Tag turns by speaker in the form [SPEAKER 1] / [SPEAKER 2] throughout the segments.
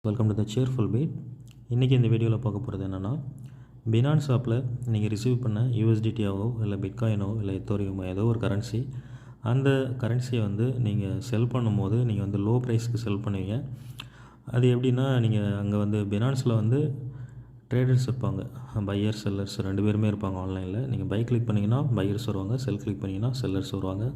[SPEAKER 1] Welcome to the cheerful beat. இன்றைக்கி இந்த வீடியோவில் பார்க்க போகிறது என்னென்னா, பினான்ஸ் ஆப்பில் நீங்கள் ரிசீவ் பண்ண யூஎஸ்டிடியாவோ இல்லை பிட்காயினோ இல்லை எத்தோரியமோ ஏதோ ஒரு கரன்சி, அந்த கரன்சியை வந்து நீங்கள் செல் பண்ணும்போது நீங்கள் வந்து லோ ப்ரைஸ்க்கு செல் பண்ணுவீங்க. அது எப்படின்னா, நீங்கள் அங்கே வந்து பினான்ஸில் வந்து ட்ரேடர்ஸ் இருப்பாங்க, பையர் செல்லர்ஸ் 2 பேருமே இருப்பாங்க. ஆன்லைனில் நீங்கள் பை கிளிக் பண்ணிங்கன்னா பையர்ஸ் வருவாங்க, செல் கிளிக் பண்ணிங்கன்னா செல்லர்ஸ் வருவாங்க.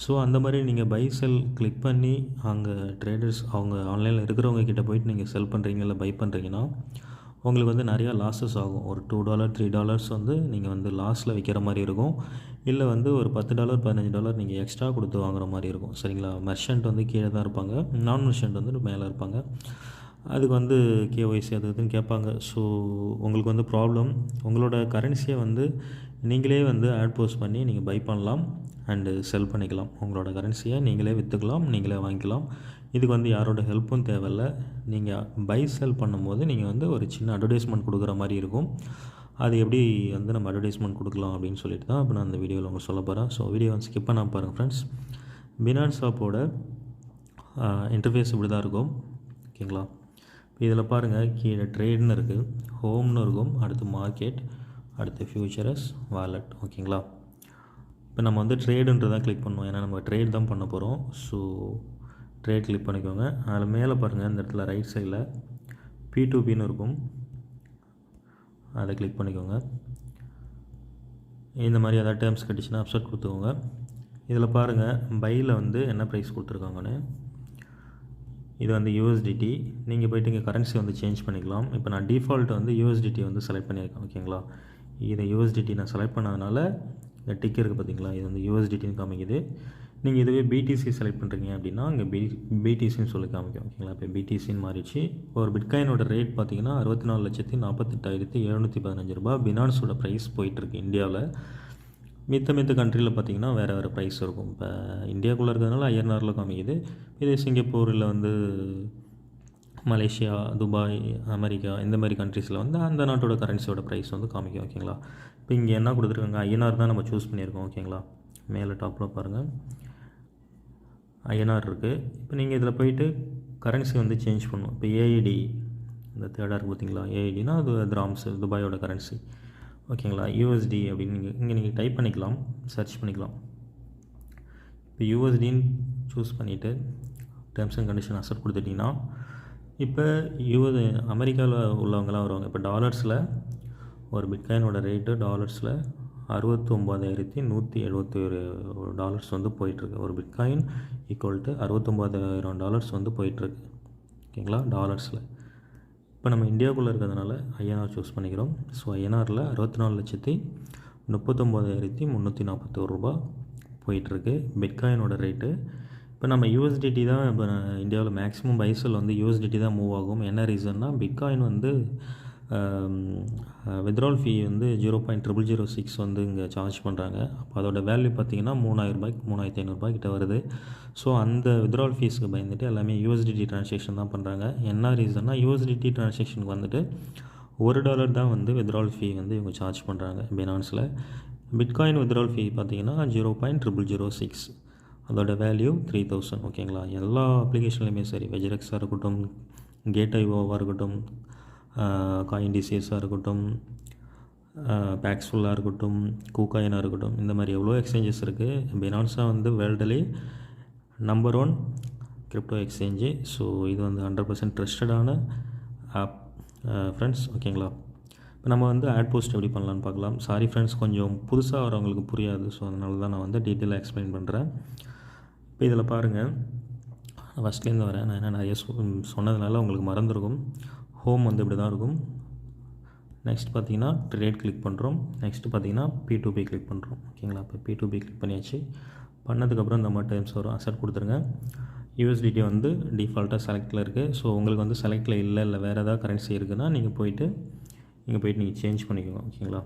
[SPEAKER 1] ஸோ அந்த மாதிரி நீங்கள் பை செல் கிளிக் பண்ணி அங்கே ட்ரேடர்ஸ் அவங்க ஆன்லைனில் இருக்கிறவங்க கிட்டே போயிட்டு நீங்கள் செல் பண்ணுறீங்க இல்லை பை பண்ணுறீங்கன்னா உங்களுக்கு வந்து நிறையா லாஸஸ் ஆகும். ஒரு $2 $3 வந்து நீங்கள் வந்து லாஸில் விற்கிற மாதிரி இருக்கும். இல்லை வந்து ஒரு $10 $15 நீங்கள் எக்ஸ்ட்ரா கொடுத்து வாங்குற மாதிரி இருக்கும். சரிங்களா? மெர்ஷன்ட் வந்து கீழே தான் இருப்பாங்க, நான் மெர்ஷன்ட் வந்து மேலே இருப்பாங்க. அதுக்கு வந்து கேஒய்சி அது இதுன்னு கேட்பாங்க. ஸோ உங்களுக்கு வந்து ப்ராப்ளம், உங்களோட கரன்சியை வந்து நீங்களே வந்து ஆட் போஸ்ட் பண்ணி நீங்கள் பை பண்ணலாம் அண்டு செல் பண்ணிக்கலாம். உங்களோட கரன்சியை நீங்களே விற்றுக்கலாம், நீங்களே வாங்கிக்கலாம். இதுக்கு வந்து யாரோட ஹெல்ப்பும் தேவையில்லை. நீங்கள் பை செல் பண்ணும்போது நீங்கள் வந்து ஒரு சின்ன அட்வர்டைஸ்மெண்ட் கொடுக்குற மாதிரி இருக்கும். அது எப்படி வந்து நம்ம அட்வர்டைஸ்மெண்ட் கொடுக்கலாம் அப்படின்னு சொல்லிட்டு தான் இப்போ நான் அந்த வீடியோவில் உங்களுக்கு சொல்ல போகிறேன். ஸோ வீடியோ வந்து ஸ்கிப் பண்ணாமல் பாருங்கள் ஃப்ரெண்ட்ஸ். பினான்ஸ் ஆப்போட இன்டர்ஃபேஸ் இப்படி தான் இருக்கும். ஓகேங்களா? இதில் பாருங்கள், கீழே ட்ரேட்னு இருக்குது, ஹோம்னு இருக்கும், அடுத்து மார்க்கெட், அடுத்து ஃபியூச்சரஸ், வாலெட். ஓகேங்களா? இப்போ நம்ம வந்து ட்ரேடுன்றதான் கிளிக் பண்ணுவோம், ஏன்னா நம்ம ட்ரேட் தான் பண்ண போகிறோம். ஸோ ட்ரேட் கிளிக் பண்ணிக்கோங்க. அதில் மேலே பாருங்கள், இந்த இடத்துல ரைட் சைடில் P2Pன்னு இருக்கும், அதை கிளிக் பண்ணிக்கோங்க. இந்த மாதிரி ஏதாவது டேர்ம்ஸ் கட்டிச்சுன்னா அப்செட் கொடுத்துக்கோங்க. இதில் பாருங்கள், பையில் வந்து என்ன ப்ரைஸ் கொடுத்துருக்காங்கன்னு. இது வந்து USDT. நீங்கள் போய்ட்டு இங்கே கரன்சி வந்து சேஞ்ச் பண்ணிக்கலாம். இப்போ நான் டிஃபால்ட் வந்து USDT வந்து செலக்ட் பண்ணியிருக்கேன். ஓகேங்களா? இதை USDT நான் செலக்ட் பண்ணதுனால இந்த டிக் இருக்குது பார்த்தீங்களா, இது வந்து USDTன்னு காமிக்குது. நீங்கள் இதுவே BTC செலக்ட் பண்ணுறீங்க அப்படின்னா இங்கே BTCன்னு சொல்லி காமிக்கும். ஓகேங்களா? இப்போ BTCன்னு மாறிடுச்சு. ஒரு பிட்காயினோட ரேட் பார்த்தீங்கன்னா 64,48,715 ரூபா பினான்ஸோட ப்ரைஸ் போயிட்டுருக்கு இந்தியாவில். மித்த கண்ட்ரியில் பார்த்தீங்கன்னா வேறு ப்ரைஸ் இருக்கும். இப்போ இந்தியாவுக்குள்ளே இருக்கிறதுனால INRல காமிக்குது. இதே சிங்கப்பூரில் வந்து மலேசியா, துபாய், அமெரிக்கா இந்த மாதிரி கண்ட்ரீஸில் வந்து அந்த நாட்டோட கரன்சியோட ப்ரைஸ் வந்து காமிக்கும். ஓகேங்களா? இப்போ இங்கே என்ன கொடுத்துருக்காங்க, INR தான் நம்ம சூஸ் பண்ணியிருக்கோம். ஓகேங்களா? மேலே டாப்பில் பாருங்கள், INR இருக்குது. இப்போ நீங்கள் இதில் போயிட்டு கரன்சி வந்து சேஞ்ச் பண்ணணும். இப்போ AED இந்த தேர்டாக இருக்குது பார்த்தீங்களா, AEDனா அது திராம்ஸ், துபாயோட கரன்சி. ஓகேங்களா? USD அப்படின்னு இங்கே நீங்கள் டைப் பண்ணிக்கலாம், சர்ச் பண்ணிக்கலாம். இப்போ USDன்னு சூஸ் பண்ணிவிட்டு டேர்ம்ஸ் அண்ட் கண்டிஷன் அக்செப்ட் கொடுத்துட்டிங்கன்னா இப்போ அமெரிக்காவில் உள்ளவங்களாம் வருவாங்க. இப்போ டாலர்ஸில் ஒரு பிட்காயினோட ரேட்டு டாலர்ஸில் $69,171 வந்து போயிட்டுருக்கு. ஒரு பிட்காயின் ஈக்குவல் டு $69,000 வந்து போயிட்டுருக்கு. ஓகேங்களா? டாலர்ஸில். இப்போ நம்ம இந்தியாவுக்குள்ளே இருக்கிறதுனால INR சூஸ் பண்ணிக்கிறோம். ஸோ INRல 64,39,341 ரூபா போயிட்டுருக்கு பிட்காயினோட ரேட்டு. இப்போ நம்ம USDT தான் இப்போ இந்தியாவில் மேக்ஸிமம் பைசல் வந்து USDT தான் மூவ் ஆகும். என்ன ரீசன்னா, பிட்காயின் வந்து வித்ட்ரால் ஃபீ வந்து 0.0006 வந்து இங்கே சார்ஜ் பண்ணுறாங்க. அப்போ அதோட வேல்யூ பார்த்திங்கன்னா $3,000 $3,500 கிட்ட வருது. ஸோ அந்த வித்ட்ரால் ஃபீஸுக்கு பயந்துட்டு எல்லாமே USDT ட்ரான்சாக்ஷன் தான் பண்ணுறாங்க. என்ன ரீசன்னா, USDT ட்ரான்சாக்ஷனுக்கு வந்துட்டு $1 தான் வந்து வித்ட்ரால் ஃபீ வந்து இவங்க சார்ஜ் பண்ணுறாங்க பினான்ஸில். பிட்காயின் வித்ட்ரால் ஃபீ பார்த்திங்கன்னா 0.0006, அதோட வேல்யூ 3,000. ஓகேங்களா? எல்லா அப்ளிகேஷன்லையுமே சரி, வெஜ்ரெக்ஸாக இருக்கட்டும், கேட்ஐஓவாக இருக்கட்டும், காயின்டிசிஎஸாக இருக்கட்டும், பேக்ஸ்ஃபுல்லாக இருக்கட்டும், கூகாயினாக இருக்கட்டும், இந்த மாதிரி எவ்வளோ எக்ஸ்சேஞ்சஸ் இருக்குது. பினான்ஸாக வந்து வேர்ல்டுலே நம்பர் 1 கிரிப்டோ எக்ஸ்சேஞ்சு. ஸோ இது வந்து 100% ட்ரஸ்டடான ஆப் ஃப்ரெண்ட்ஸ். ஓகேங்களா? இப்போ நம்ம வந்து ஆட் போஸ்ட் எப்படி பண்ணலான்னு பார்க்கலாம். சாரி ஃப்ரெண்ட்ஸ், கொஞ்சம் புதுசாக வரவங்களுக்கு புரியாது. ஸோ அதனால தான் நான் வந்து டீட்டெயிலாக எக்ஸ்பிளைன் பண்ணுறேன். இப்போ இதில் பாருங்கள், ஃபஸ்ட்லேருந்து வரேன். நான் என்ன நிறைய சொன்னதுனால உங்களுக்கு மறந்துருக்கும். ஹோம் வந்து இப்படி தான் இருக்கும். நெக்ஸ்ட் பார்த்தீங்கன்னா ட்ரேட் கிளிக் பண்ணுறோம். நெக்ஸ்ட்டு பார்த்தீங்கன்னா P2P கிளிக் பண்ணுறோம். ஓகேங்களா? இப்போ P2P கிளிக் பண்ணியாச்சு. பண்ணதுக்கப்புறம் இந்த மாதிரி டைம்ஸ் வரும், அக்செப்ட் கொடுத்துருங்க. USDT வந்து டிஃபால்ட்டாக செலக்டில் இருக்குது. ஸோ உங்களுக்கு வந்து செலக்டில் இல்லை வேறு ஏதாவது கரன்சி இருக்குதுன்னா நீங்கள் போயிட்டு நீங்கள் சேஞ்ச் பண்ணிக்கோங்க. ஓகேங்களா?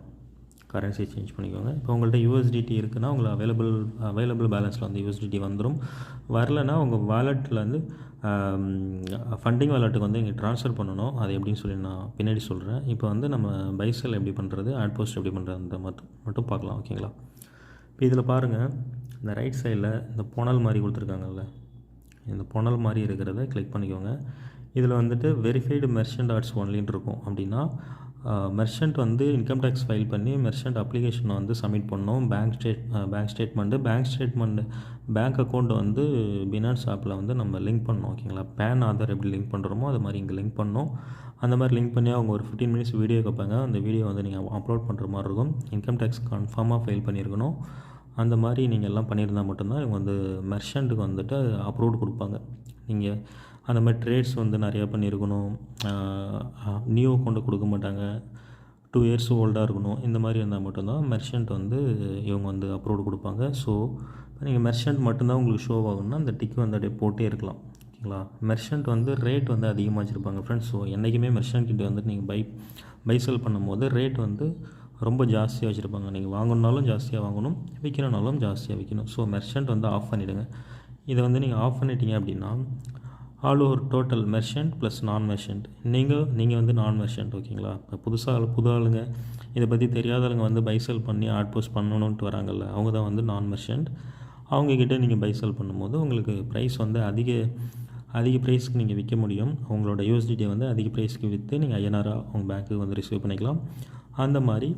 [SPEAKER 1] கரன்சி சேஞ்ச் பண்ணிக்கோங்க. இப்போ உங்கள்கிட்ட USDT இருக்குன்னா உங்களுக்கு அவைலபிள் பேலன்ஸில் வந்து USDT வந்துடும். வரலைன்னா உங்கள் வாலெட்டில் வந்து ஃபண்டிங் வாலெட்டுக்கு வந்து இங்கே ட்ரான்ஸ்ஃபர் பண்ணணும். அது எப்படின்னு சொல்லி நான் பின்னாடி சொல்கிறேன். இப்போ வந்து நம்ம பைசெல் எப்படி பண்ணுறது, ஆட் போஸ்ட் எப்படி பண்ணுறது மட்டும் பார்க்கலாம். ஓகேங்களா? இப்போ இதில் பாருங்கள், இந்த ரைட் சைடில் இந்த புனல் மாதிரி கொடுத்துருக்காங்கல்ல, இந்த புனல் மாதிரி இருக்கிறத கிளிக் பண்ணிக்கோங்க. இதில் வந்துட்டு வெரிஃபைடு மெர்ச்சன்ட் ஆர்ட்ஸ் ஒன்லின்னு இருக்கும். அப்படின்னா மெர்ச்சன்ட் வந்து இன்கம் டேக்ஸ் ஃபைல் பண்ணி மெர்ச்சன்ட் அப்ளிகேஷனை வந்து சப்மிட் பண்ணணும். பேங்க் ஸ்டேட்மெண்ட்டு பேங்க் அக்கௌண்ட் வந்து பினான்ஸ் ஆப்பில் வந்து நம்ம லிங்க் பண்ணோம். ஓகேங்களா, பேன் ஆதார் எப்படி லிங்க் பண்ணுறோமோ அது மாதிரி இங்கே லிங்க் பண்ணோம். அந்த மாதிரி லிங்க் பண்ணி அவங்க ஒரு 15 மினிட்ஸ் வீடியோ கேட்பாங்க. அந்த வீடியோ வந்து நீங்கள் அப்லோட் பண்ணுற மாதிரி இருக்கும். இன்கம் டேக்ஸ் கன்ஃபார்மாக ஃபைல் பண்ணியிருக்கணும். அந்த மாதிரி நீங்கள் எல்லாம் பண்ணியிருந்தால் மட்டும்தான் இவங்க வந்து மெர்ச்சன்ட்டுக்கு வந்துட்டு அப்ரூவ்டு கொடுப்பாங்க. நீங்கள் அந்த மாதிரி ட்ரேட்ஸ் வந்து நிறையா பண்ணியிருக்கணும். நியூ அக்கௌண்ட்டு கொடுக்க மாட்டாங்க. 2 இயர்ஸ் ஓல்டாக இருக்கணும். இந்த மாதிரி இருந்தால் மட்டும்தான் மெர்ச்சன்ட் வந்து இவங்க வந்து அப்ரூவ்டு கொடுப்பாங்க. ஸோ நீங்கள் மெர்ச்சன்ட் மட்டும்தான் உங்களுக்கு ஷோ ஆகணும்னா அந்த டிக் வந்து அப்படியே போட்டே இருக்கலாம். ஓகேங்களா, மெர்ச்சன்ட் வந்து ரேட் வந்து அதிகமாக வச்சுருப்பாங்க ஃப்ரெண்ட்ஸ். ஸோ என்றைக்குமே மெர்ச்சன்ட் கிட்ட வந்துட்டு நீங்கள் பை செல் பண்ணும்போது ரேட் வந்து ரொம்ப ஜாஸ்தியாக வச்சுருப்பாங்க. நீங்கள் வாங்கணுன்னாலும் ஜாஸ்தியாக வாங்கணும், விற்கணுன்னாலும் ஜாஸ்தியாக விற்கணும். ஸோ மெர்ச்சன்ட் வந்து ஆஃப் பண்ணிவிடுங்க. இதை வந்து நீங்கள் ஆஃப் பண்ணிட்டீங்க அப்படின்னா all over total merchant plus நான் மெர்ச்சன்ட். நீங்கள் வந்து நான் மெர்ச்சன்ட். ஓகேங்களா, இப்போ புது ஆளுங்க இதை பற்றி தெரியாத ஆளுங்க வந்து பை செல் பண்ணி ஆட் போஸ்ட் பண்ணணுன்ட்டு வராங்கல்ல, அவங்க தான் வந்து நான் மெர்ச்சன்ட். அவங்கக்கிட்ட நீங்கள் பை செல் பண்ணும்போது உங்களுக்கு ப்ரைஸ் வந்து அதிக ப்ரைஸ்க்கு நீங்கள் விற்க முடியும். அவங்களோட யூஎஸ்டிடியை வந்து அதிக ப்ரைஸ்க்கு விற்று நீங்கள் ஐஎன்ஆராக அவங்க பேங்க்குக்கு வந்து ரிசீவ் பண்ணிக்கலாம். அந்த மாதிரி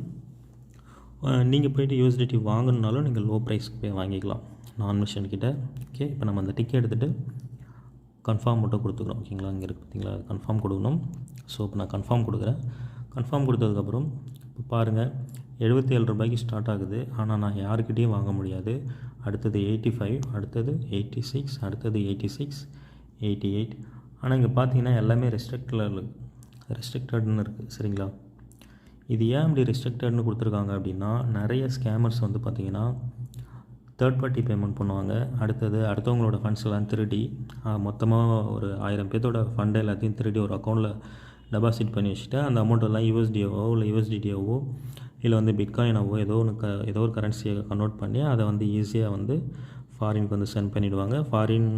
[SPEAKER 1] நீங்கள் போய்ட்டு யூஎஸ்டிடி வாங்கணுன்னாலும் நீங்கள் லோ ப்ரைஸ்க்கு போய் வாங்கிக்கலாம் நான் மெர்ச்சன்ட் கிட்ட. ஓகே, இப்போ நம்ம அந்த டிக்கெட் எடுத்துகிட்டு கன்ஃபார்ம் மட்டும் கொடுத்துக்குறோம். ஓகேங்களா, இங்கே இருக்குது பார்த்தீங்களா, கன்ஃபார்ம் கொடுக்கணும். ஸோ இப்போ நான் கன்ஃபார்ம் கொடுக்குறேன். கன்ஃபார்ம் கொடுத்ததுக்கப்புறம் இப்போ பாருங்கள் 77 ரூபாய்க்கு ஸ்டார்ட் ஆகுது. ஆனால் நான் யாருக்கிட்டேயும் வாங்க முடியாது. அடுத்தது 85, அடுத்தது 86, அடுத்தது 86, 88. ஆனால் இங்கே பார்த்தீங்கன்னா எல்லாமே ரெஸ்ட்ரிக்டட்னு இருக்குது. சரிங்களா, இது ஏன் இப்படி ரெஸ்ட்ரிக்டட்னு கொடுத்துருக்காங்க அப்படின்னா நிறைய ஸ்கேமர்ஸ் வந்து பார்த்திங்கன்னா தேர்ட் பார்ட்டி பேமெண்ட் பண்ணுவாங்க. அடுத்தவங்களோட ஃபண்ட்ஸ் எல்லாம் திருடி மொத்தமாக ஒரு 1000 பேர்த்தோட ஃபண்டை எல்லாத்தையும் திருடி ஒரு அக்கௌண்ட்டில் டெபாசிட் பண்ணி வச்சுட்டு அந்த அமௌண்ட்டெல்லாம் யூஎஸ்டிஓவோ இல்லை யூஎஸ்டிடிஓவோ இல்லை வந்து பிட்காயினாவோ ஏதோ ஒரு கரன்சியை கன்வெர்ட் பண்ணி அதை வந்து ஈஸியாக வந்து ஃபாரினுக்கு வந்து சென்ட் பண்ணிவிடுவாங்க. ஃபாரின்